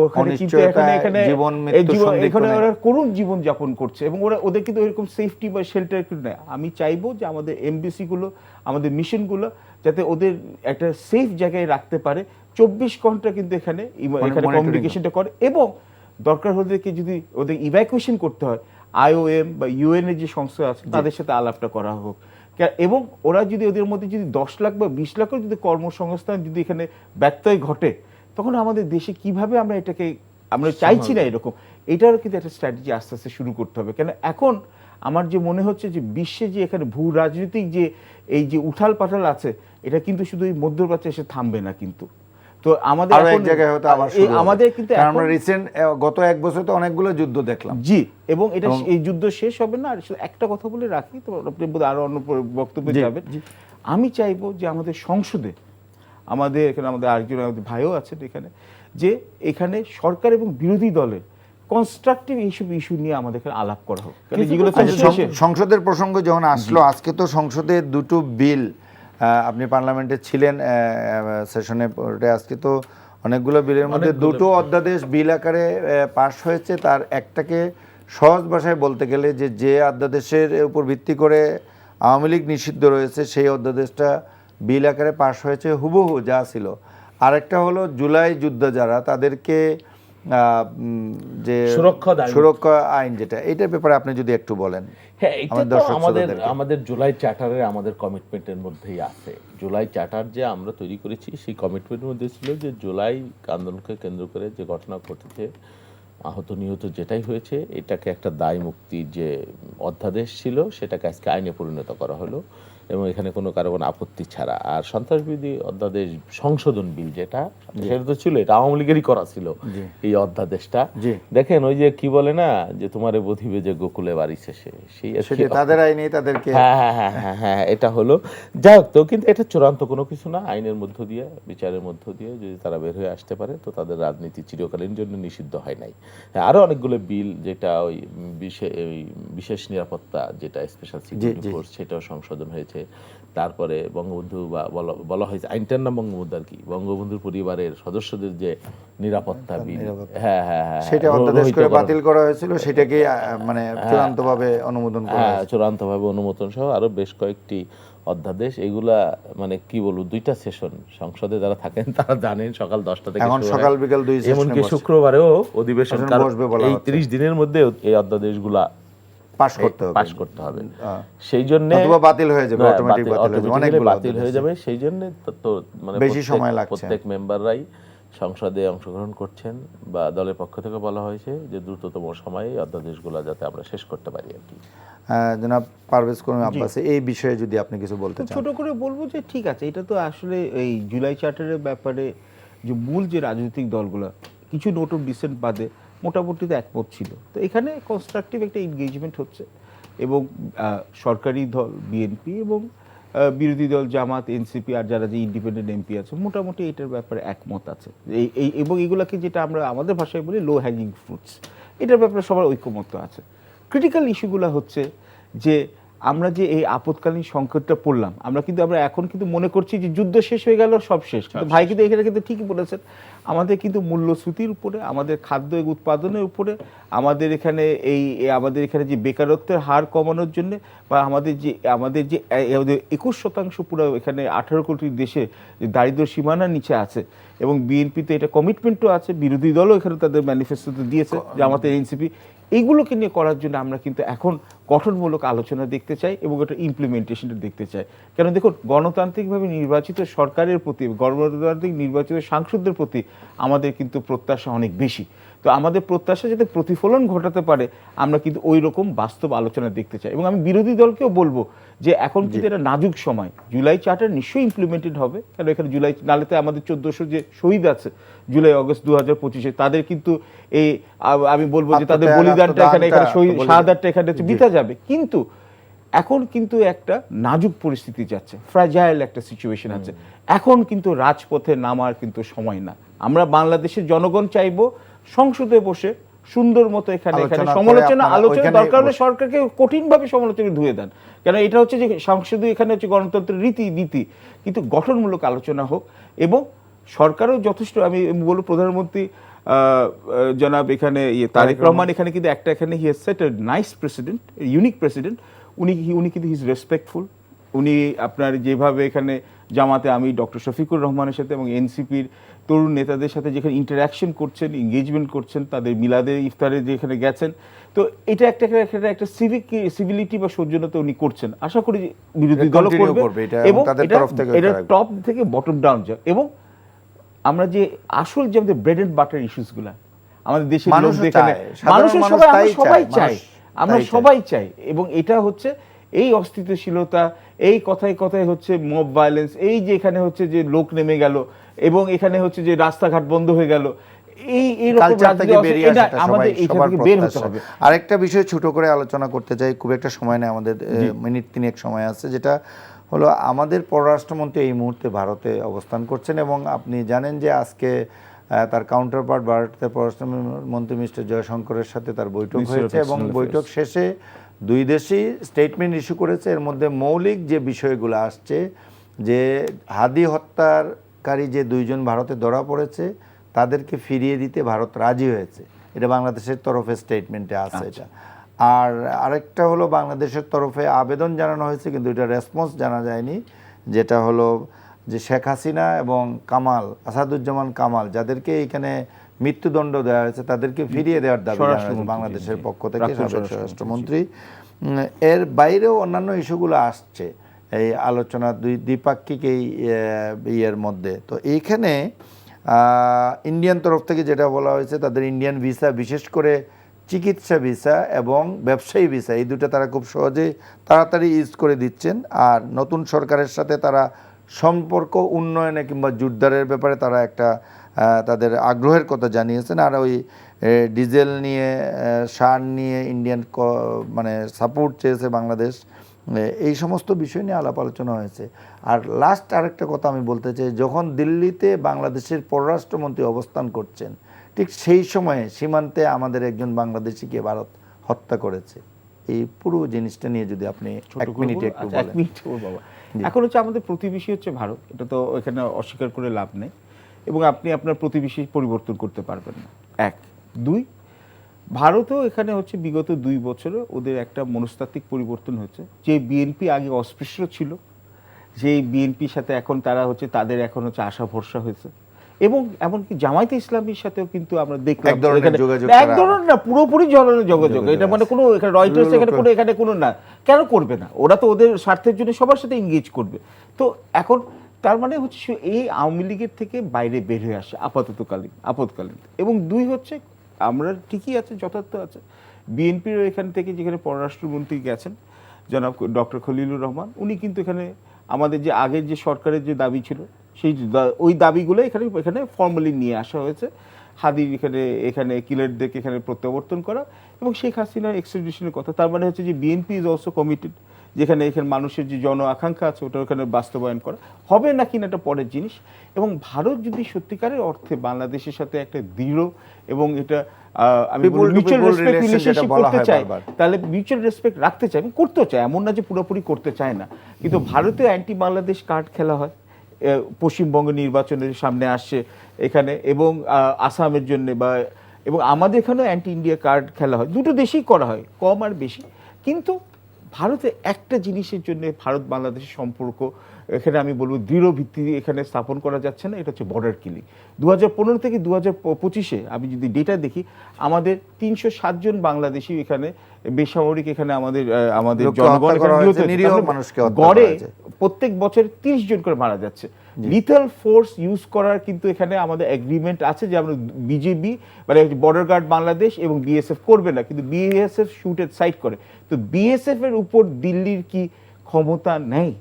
ওখানে কিন্তু অনিশ্চয়তায় এখানে জীবন মৃত্যু সন্দিগ্ধ এখানে নেই। ওরা করুণ জীবন যাপন করছে, এবং ওদের কিন্তু এরকম সেফটি বা শেল্টার কিন্তু নেই। আমি চাইবো যে আমাদের এমবিসি গুলো, আমাদের মিশন গুলো যাতে ওদের একটা সেফ জায়গায় রাখতে পারে, 24 ঘন্টা কিন্তু এখানে monitoring কমিউনিকেশনটা করে, এবং দরকার হলে কি যদি ওদের ইভ্যাকুয়েশন করতে হয়, আইওএম বা ইউএন এর যে সংস্থা আছে তাদের সাথে আলাপটা করা হোক। এবং ওরা যদি ওদের মধ্যে যদি 10 লাখ বা 20 লাখের যদি কর্মসংস্থান যদি এখানে ব্যত্যয় ঘটে, তখন আমাদের দেশে কিভাবে আমরা এটাকে, আমরা চাইছি না এরকম, এটারও কিন্তু একটা স্ট্র্যাটেজি আস্তে আস্তে শুরু করতে হবে। কেন এখন আমার যে মনে হচ্ছে যে বিশ্বে যে এখানে ভূ রাজনৈতিক যে এই যে উঠাল পাঠাল আছে, এটা কিন্তু শুধু এই মধ্যপ্রাচ্যে এসে থামবে না কিন্তু। তো আমাদের আরো এক এখন জায়গায় হয়তো আবার শুরু হবে। আমাদের কিন্তু কারণ আমরা এখন- রিসেন্ট গত 1 বছর তো অনেকগুলো যুদ্ধ দেখলাম। জি, এবং এটা এই যুদ্ধ শেষ হবে না। আর শুধু একটা কথা বলে রাখি, তো আপনি বোধহয় আরো অন্য বক্তব্যে জি, যাবেন। আমি চাইবো যে আমাদের সংসদে, আমাদের এখানে আমাদের আরেকজন আমাদের ভাইও আছেন এখানে, যে এখানে সরকার এবং বিরোধী দলের কনস্ট্রাকটিভ এইসব ইস্যু নিয়ে আমাদের এখানে আলাপ করা হোক। কারণ যেগুলো আচ্ছা, দেশে- সংসদের প্রসঙ্গ যখন আসলো, আজকে তো সংসদে 2টো বিল, আপনি পার্লামেন্টে ছিলেন সেশনে, আজকে তো অনেকগুলো বিলের মধ্যে 2টো অধ্যাদেশ বিল আকারে পাশ হয়েছে। তার একটাকে সহজ ভাষায় বলতে গেলে যে অধ্যাদেশের উপর ভিত্তি করে আওয়ামী লীগ নিষিদ্ধ রয়েছে, সেই অধ্যাদেশটা বিল আকারে পাশ হয়েছে হুবহু যা ছিল। আরেকটা হলো জুলাই যুদ্ধ যারা, তাদেরকে যে সুরক্ষা আইন, যেটা এইটার ব্যাপারে আপনি যদি একটু বলেন। হ্যাঁ, এটা আমার তো দর্শক আমাদের শ্রোতাদেরকে। আমাদের জুলাই চার্টারের আমাদের কমিটমেন্টের মধ্যেই আছে। জুলাই চার্টার যে আমরা তৈরি করেছি, সেই কমিটমেন্টের মধ্যে ছিল যে জুলাই আন্দোলনকে কেন্দ্র করে যে ঘটনা ঘটেছে, আহত নিহত যেটাই হয়েছে, এটাকে একটা দায় মুক্তির যে অধ্যাদেশ ছিল সেটাকে আজকে আইনে পরিণত করা হলো, এবং এখানে কোনো কারো কোনো আপত্তি ছাড়া। আর সন্ত্রাসবিরোধী অধ্যাদেশ সংশোধন বিল যেটা, সেটা তো ছিল, এটা আওয়ামী লীগেরই করা ছিল এই অধ্যাদেশটা। জি। দেখেন ওই যে কি বলে না, যে তোমারে বধিবে যে গোকুলে বাড়ি শেষে, সেই সেটা তাদের আইনে তাদেরকে হ্যাঁ, এটা হলো। যাই হোক, তো কিন্তু এটা চূড়ান্ত কোনো কিছু না। আইনের মধ্য দিয়ে, বিচারের মধ্য দিয়ে যদি তারা বের হয়ে আসতে পারে, তো তাদের রাজনীতি চিরকালীন জন্য নিষিদ্ধ হয় নাই। হ্যাঁ, আরো অনেকগুলো বিল, যেটা ওই বিশেষ নিরাপত্তা, যেটা স্পেশাল সিকিউরিটি ফোর্স, সেটাও সংশোধন হয়েছে। তারপরে বঙ্গবন্ধু বা বলা হয়েছে, আইনটার নাম বঙ্গবন্ধু আর কি, বঙ্গবন্ধুর পরিবারের সদস্যদের যে নিরাপত্তা বিল, হ্যাঁ, সেটা অধ্যাদেশ করে বাতিল করা হয়েছিল, সেটাকে মানে চূড়ান্তভাবে অনুমোদন করা হয়েছে। চূড়ান্তভাবে অনুমোদন সহ আরো বেশ কয়েকটি অধ্যাদেশ। এগুলা মানে কি বলবো, 2টা সেশন সংসদে যারা থাকেন তারা জানেন, সকাল 10টা থেকে এখন শুরু হয়। সকাল বিকাল 2 সেশনে এমনকি বসে শুক্রবারেও অধিবেশন, সেশন কারণ বসবে বলা এই হচ্ছে। 30 দিনের মধ্যে এই অধ্যাদেশগুলা পাস করতে হবে। পাস করতে হবে। সেই জন্য অথবা বাতিল হয়ে যাবে, অটোমেটিক বাতিল হয়ে যাবে, অনেকগুলো বাতিল হয়ে যাবে। সেই জন্য তো মানে বেশি সময় লাগছে। প্রত্যেক মেম্বাররাই সংসদে অংশগ্রহণ করছেন, বা দলের পক্ষ থেকে বলা হয়েছে যে দ্রুততম সময়ে অধ্যাদেশগুলো যাতে আমরা শেষ করতে পারি আর কি। জনাব পারভেজ করিম আব্বাসী, এই বিষয়ে যদি আপনি কিছু বলতে চান। ছোট করে বলবো যে ঠিক আছে, এটা তো আসলে এই জুলাই চার্টারের ব্যাপারে যে মূল যে রাজনৈতিক দলগুলো কিছু নোট অফ ডিসেন্ট বাদে মোটামুটি তো একমত ছিল। তো এখানে কনস্ট্রাকটিভ একটা এনগেজমেন্ট হচ্ছে, এবং সরকারি দল বিএনপি এবং বিরোধী দল জামাত, এনসিপি আর যারা যে ইন্ডিপেন্ডেন্ট এমপি আছে, মোটামুটি এটার ব্যাপারে একমত আছে। এবং এগুলাকে যেটা আমরা আমাদের ভাষায় বলি লো হ্যাঙ্গিং ফ্রুটস, এটার ব্যাপারে সবার ঐক্যমত্য আছে। ক্রিটিক্যাল ইস্যুগুলো হচ্ছে যে আমরা যে এই আপদকালীন সংকটটা পড়লাম, আমরা এখন কিন্তু মনে করছি যে যুদ্ধ শেষ হয়ে গেল, সব শেষ। কিন্তু ভাই কিন্তু এখানে কিন্তু ঠিকই বলেছেন, আমাদের কিন্তু মূল্যস্ফীতির উপরে, আমাদের খাদ্য উৎপাদনের উপরে, আমাদের এখানে আমাদের এখানে যে বেকারত্বের হার কমানোর জন্য, বা আমাদের যে 21% পুরো এখানে 18 কোটি দেশে দারিদ্র সীমানার নিচে আছে, এবং বিএনপিতে এটা কমিটমেন্টও আছে, বিরোধী দলও এখানে তাদের ম্যানিফেস্টোতে দিয়েছে যে আমাদের এনসিপি, এইগুলোকে নিয়ে করার জন্য আমরা কিন্তু এখন গঠনমূলক আলোচনা দেখতে চাই এবং এটা ইমপ্লিমেন্টেশনটা দেখতে চাই। কেন দেখুন, গণতান্ত্রিকভাবে নির্বাচিত সরকারের প্রতি, গণতান্ত্রিক নির্বাচিত সাংসদদের প্রতি আমাদের কিন্তু প্রত্যাশা অনেক বেশি। তো আমাদের প্রত্যাশা যাতে প্রতিফলন ঘটাতে পারে, আমরা কিন্তু ওই রকম বাস্তব আলোচনা দেখতে চাই। এবং আমি বিরোধী দলকেও বলবো যে এখন কিন্তু এটা নাজুক সময়, জুলাই চার্টার নিশ্চয়ই ইমপ্লিমেন্টেড হবে, কারণ এখানে জুলাই নালেতে আমাদের 1400 যে শহীদ আছে জুলাই অগস্ট 2025-এ, তাদের কিন্তু আমি বলবো যে তাদের বলিদানটা এখানে শহীদ শাহাদাতটা এখানে বিতা যাবে। কিন্তু এখন কিন্তু একটা নাজুক পরিস্থিতি যাচ্ছে, ফ্র্যাজাইল একটা সিচুয়েশন আছে। এখন কিন্তু রাজপথে নামার কিন্তু সময় না। আমরা বাংলাদেশের জনগণ চাইবো সংসদে বসে সুন্দর মতো এখানে সমালোচনা আলোচনা দরকার হলে সরকারকে কঠিনভাবে সমালোচনা ধুয়ে দেন, কেন এটা হচ্ছে যে সংসদে এখানে হচ্ছে গণতন্ত্রের রীতি, কিন্তু গঠনমূলক আলোচনা হোক। এবং সরকারও যথেষ্ট, আমি বলবো প্রধানমন্ত্রী জনাব এখানে তারেক রহমান এখানে কিন্তু এখানে he has set a nice president, unique president. উনি কিন্তু হি ইজ রেসপেক্টফুল। উনি আপনার যেভাবে এখানে জামাতে আমি ডক্টর শফিকুর রহমানের সাথে এবং এনসিপির তরুণ নেতাদের সাথে যেখানে ইন্টারাকশন করছেন, এঙ্গেজমেন্ট করছেন, তাদের মিলাদে ইফতারে যেখানে গেছেন, তো এটা একটা সিভিলিটি বা সৌজন্যতা উনি করছেন। আশা করি বিরোধী দল করবে এবং এটা টপ থেকে বটম ডাউন যায়। এবং আমরা যে আসল যে আমাদের ব্রেড এন্ড বাটার ইস্যুসগুলা আমাদের দেশের লোক এখানে আমরা সবাই চাই, এবং এটা হচ্ছে এই অস্থিতিশীলতা, এই কথায় কথায় হচ্ছে মব ভায়োলেন্স, এই যে এখানে হচ্ছে যে লোক নেমে গেল এবং এখানে হচ্ছে যে রাস্তাঘাট বন্ধ হয়ে গেল, আরেকটা বিষয় ছোট করে আলোচনা করতে চাই, খুব একটা সময় নেই আমাদের, মিনিট 3 সময় আছে, যেটা হলো আমাদের পররাষ্ট্রমন্ত্রী এই মুহূর্তে ভারতে অবস্থান করছেন, এবং আপনি জানেন যে আজকে তার কাউন্টার পার্ট ভারতের পররাষ্ট্রমন্ত্রী মিস্টার জয়শঙ্করের সাথে তার বৈঠক হয়েছে, এবং বৈঠক শেষে দুই দেশই স্টেটমেন্ট ইস্যু করেছে। এর মধ্যে মৌলিক যে বিষয়গুলো আসছে, যে হাদি হত্যাকারী যে 2 জন ভারতে ধরা পড়েছে তাদেরকে ফিরিয়ে দিতে ভারত রাজি হয়েছে, এটা বাংলাদেশের তরফে স্টেটমেন্টে আছে। এটা আর আরেকটা হলো বাংলাদেশের তরফে আবেদন জানানো হয়েছে, কিন্তু এটা রেসপন্স জানা যায়নি, যেটা হলো যে শেখ হাসিনা এবং আসাদুজ্জামান কামাল যাদেরকে এখানে মৃত্যুদণ্ড দেওয়া হয়েছে তাদেরকে ফিরিয়ে দেওয়ার দাবি বাংলাদেশের পক্ষ থেকে স্বরাষ্ট্রমন্ত্রী। এর বাইরেও অন্যান্য ইস্যুগুলো আসছে এই আলোচনা দ্বিপাক্ষিক এই ইয়ের মধ্যে। তো এইখানে ইন্ডিয়ান তরফ থেকে যেটা বলা হয়েছে, তাদের ইন্ডিয়ান ভিসা, বিশেষ করে চিকিৎসা ভিসা এবং ব্যবসায়ী ভিসা, এই দুটো তারা খুব সহজে তাড়াতাড়ি ইউজ করে দিচ্ছেন। আর নতুন সরকারের সাথে তারা সম্পর্ক উন্নয়নে কিংবা জোরদারের ব্যাপারে তারা একটা তাদের আগ্রহের কথা জানিয়েছেন। আর ওই ডিজেল নিয়ে, সার নিয়ে ইন্ডিয়ান মানে সাপোর্ট চেয়েছে বাংলাদেশ, এই সমস্ত বিষয় নিয়ে আলাপ আলোচনা হয়েছে। আর লাস্ট আরেকটা কথা আমি বলতে চাই, যখন দিল্লিতে বাংলাদেশের পররাষ্ট্রমন্ত্রী অবস্থান করছেন, ঠিক সেই সময়ে সীমান্তে আমাদের একজন বাংলাদেশিকে ভারত হত্যা করেছে। এই পুরো জিনিসটা নিয়ে যদি আপনি 1 মিনিটে একটু বলেন। এখন হচ্ছে আমাদের প্রতিবেশী হচ্ছে ভারত, এটা তো এখানে অস্বীকার করে লাভ নেই, এবং আপনি আপনার প্রতিবেশী পরিবর্তন করতে পারবেন না। 1, 2, ভারতও এখানে হচ্ছে বিগত 2 বছরে ওদের একটা মনস্তাত্ত্বিক পরিবর্তন হচ্ছে। যে বিএনপি আগে অস্পৃশ্য ছিল, যে বিএনপির সাথে এখন তারা হচ্ছে তাদের এখন হচ্ছে আশা ভরসা হয়েছে, এবং এমনকি জামায়াতে ইসলামীর সাথেও কিন্তু আমরা দেখলাম এক ধরনের না, পুরোপুরি ধরনের যোগাযোগ। এটা মানে কোনো এখানে রয়টার্স এখানে কোনো না, কেন করবে না? ওরা তো ওদের স্বার্থের জন্য সবার সাথে এঙ্গেজ করবে। তো এখন তার মানে হচ্ছে এই আওয়ামী লীগের থেকে বাইরে বের হয়ে আসে আপদকালীন। এবং 2 হচ্ছে আমরা ঠিকই আছে, যথার্থ আছে, বিএনপির এখান থেকে যেখানে পররাষ্ট্রমন্ত্রী গেছেন জনাব ডক্টর খলিলুর রহমান, উনি কিন্তু এখানে আমাদের যে আগের যে সরকারের যে দাবি ছিল সেই ওই দাবিগুলো এখানে ফর্মালি নিয়ে আসা হয়েছে। হাদির এখানে কিলারদেরকে এখানে প্রত্যাবর্তন করা এবং শেখ হাসিনার এক্সট্রাডিশনের কথা। তার মানে হচ্ছে যে বিএনপি ইজ অলসো কমিটেড যেখানে এখানে মানুষের যে জন আকাঙ্ক্ষা আছে ওটা ওখানে বাস্তবায়ন করা হবে না কিনা এটা পরের জিনিস। এবং ভারত যদি সত্যিকারের অর্থে বাংলাদেশের সাথে একটা দৃঢ় এবং এটা আমি People to mutual people respect relation relationship যেটা বলা করতে হয় চাই, বারবার। তাহলে মিউচুয়াল রেসপেক্ট রাখতে চায় এবং করতেও চায়, এমন না যে পুরোপুরি করতে চায় না। কিন্তু ভারতে অ্যান্টি বাংলাদেশ কার্ড খেলা হয় পশ্চিমবঙ্গ নির্বাচনের সামনে আসছে এখানে, এবং আসামের জন্য এবং আমাদের এখানেও অ্যান্টি ইন্ডিয়া কার্ড খেলা হয়, দুটো দেশেই করা হয়, কম আর বেশি। কিন্তু ভারতে একটা জিনিসের জন্য ভারত বাংলাদেশের সম্পর্ক এখানে আমি বলবো দৃঢ় ভিত্তি এখানে স্থাপন করা যাচ্ছে না, এটা হচ্ছে বর্ডার কিলিং। 2015 থেকে 2025-এ আমি যদি ডেটা দেখি, আমাদের 307 জন বাংলাদেশি এখানে বেসামরিক এখানে আমাদের লোককে জনগণ হত্যা করা এখানে নিহত হয়েছে, হয়েছে। নিরীহ তাহলে মানুষকে হত্যা করা গড়ে হয়েছে। প্রত্যেক বছর 30 জন করে মারা যাচ্ছে। লিথল ফোর্স ইউজ করার কিন্তু এখানে আমাদের এগ্রিমেন্ট আছে যে আমরা বিজেপি মানে বর্ডার গার্ড বাংলাদেশ এবং বিএসএফ করবে না, কিন্তু বিএসএফ শুট এট সাইট করে। তো বিএসএফ এর উপর দিল্লির কি ক্ষমতা নেই?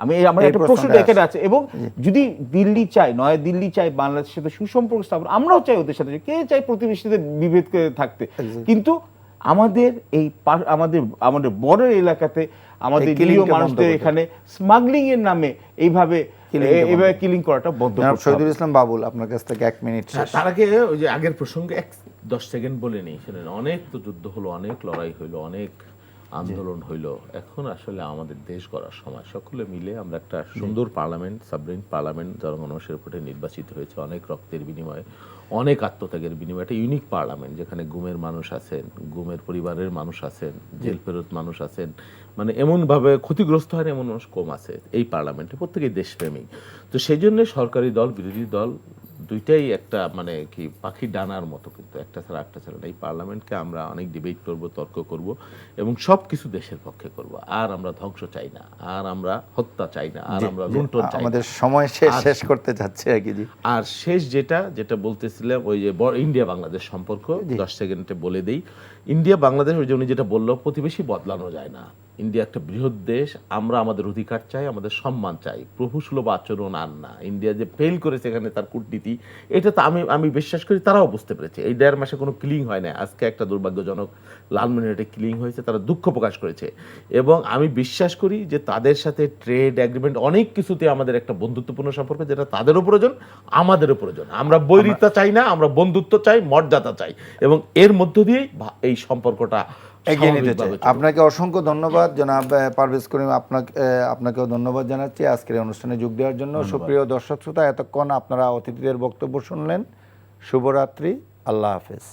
আমার এই একটা প্রশ্ন প্রশ্নটা এখানে আছে। এবং যদি দিল্লি চায়, নয় দিল্লি চায় বাংলাদেশের সাথে সুসম্পর্ক স্থাপন, আমরাও চাই ওদের সাথে, কে চাই প্রতিবেশীদের বিভেদ করে থাকতে, কিন্তু আমাদের আমাদের বর্ডার এলাকাতে আমাদের এই killing নিরীহ টা বন্ধ মানুষদের করতে এখানে স্মাগলিং এর নামে এইভাবে কিলিং করাটা বন্ধ জনাব করতে শহীদুল হবে। ইসলাম বাবুল, আপনার কাছ থেকে 1 মিনিট শেষ। তার আগে ওই যে আগের প্রসঙ্গে 10 সেকেন্ড বলে নেই, শুনেন, অনেক তো যুদ্ধ হলো, অনেক লড়াই হইলো, অনেক আন্দোলন হইলো। এখন আসলে আমাদের দেশ গড়ার সময়, সকলে মিলে আমরা একটা সুন্দর পার্লামেন্ট, সাবরিন পার্লামেন্ট জনগণের উপরে নির্বাচিত হয়েছে, অনেক রক্তের বিনিময়ে, অনেক আত্মত্যাগের বিনিময়ে একটা ইউনিক পার্লামেন্ট, যেখানে গুমের মানুষ আছেন, গুমের পরিবারের মানুষ আছেন, জেল ফেরত মানুষ আছেন, মানে এমনভাবে ক্ষতিগ্রস্ত হয় এমন মানুষ কম আছে এই পার্লামেন্টে, প্রত্যেকেই দেশপ্রেমিক। তো সেই জন্য সরকারি দল বিরোধী দল দুইটাই একটা মানে কি পাখির ডানার মতো, কিন্তু একটা ছাড়া একটা ছাড়া না। এই পার্লামেন্টকে আমরা অনেক ডিবেট করব, তর্ক করব এবং সব কিছু দেশের পক্ষে করব। আর আমরা ধ্বংস চাই না, আর আমরা হত্যা চাই না, আর আমরা লুণ্ঠন চাই না। আমাদের সময় শেষ করতে যাচ্ছে আর কি। জি, আর শেষ যেটা বলতেছিলাম, ওই যে ইন্ডিয়া বাংলাদেশ সম্পর্ক 10 সেকেন্ডে বলে দেই। ইন্ডিয়া বাংলাদেশ, ওই যে উনি যেটা বললো, প্রতিবেশী বদলানো যায় না। ইন্ডিয়া একটা বৃহৎ দেশ, আমরা আমাদের অধিকার চাই, আমাদের সম্মান চাই, প্রভুসুলভ আচরণ আর না। ইন্ডিয়া যে ফেল করেছে এখানে তার কূটনীতি, এটা তো আমি বিশ্বাস করি তারাও বুঝতে পেরেছে। এই 1.5 মাসে কোনো কিলিং হয় না, আজকে একটা দুর্ভাগ্যজনক লালমনিরহাটে কিলিং হয়েছে, তারা দুঃখ প্রকাশ করেছে। এবং আমি বিশ্বাস করি যে তাদের সাথে ট্রেড এগ্রিমেন্ট, অনেক কিছুতে আমাদের একটা বন্ধুত্বপূর্ণ সম্পর্ক, যেটা তাদেরও প্রয়োজন, আমাদেরও প্রয়োজন। আমরা বৈরিতা চাই না, আমরা বন্ধুত্ব চাই, মর্যাদা চাই, এবং এর মধ্য দিয়েই এই সম্পর্কটা এগিয়ে নিতে চাই। আপনাকে অসংখ্য ধন্যবাদ জনাব পারভেজ করিম, আপনাকেও ধন্যবাদ জানাচ্ছি আজকের এই অনুষ্ঠানে যোগ দেওয়ার জন্য। সুপ্রিয় দর্শক শ্রোতা, এতক্ষণ আপনারা অতিথিদের বক্তব্য শুনলেন। শুভরাত্রি, আল্লাহ হাফেজ।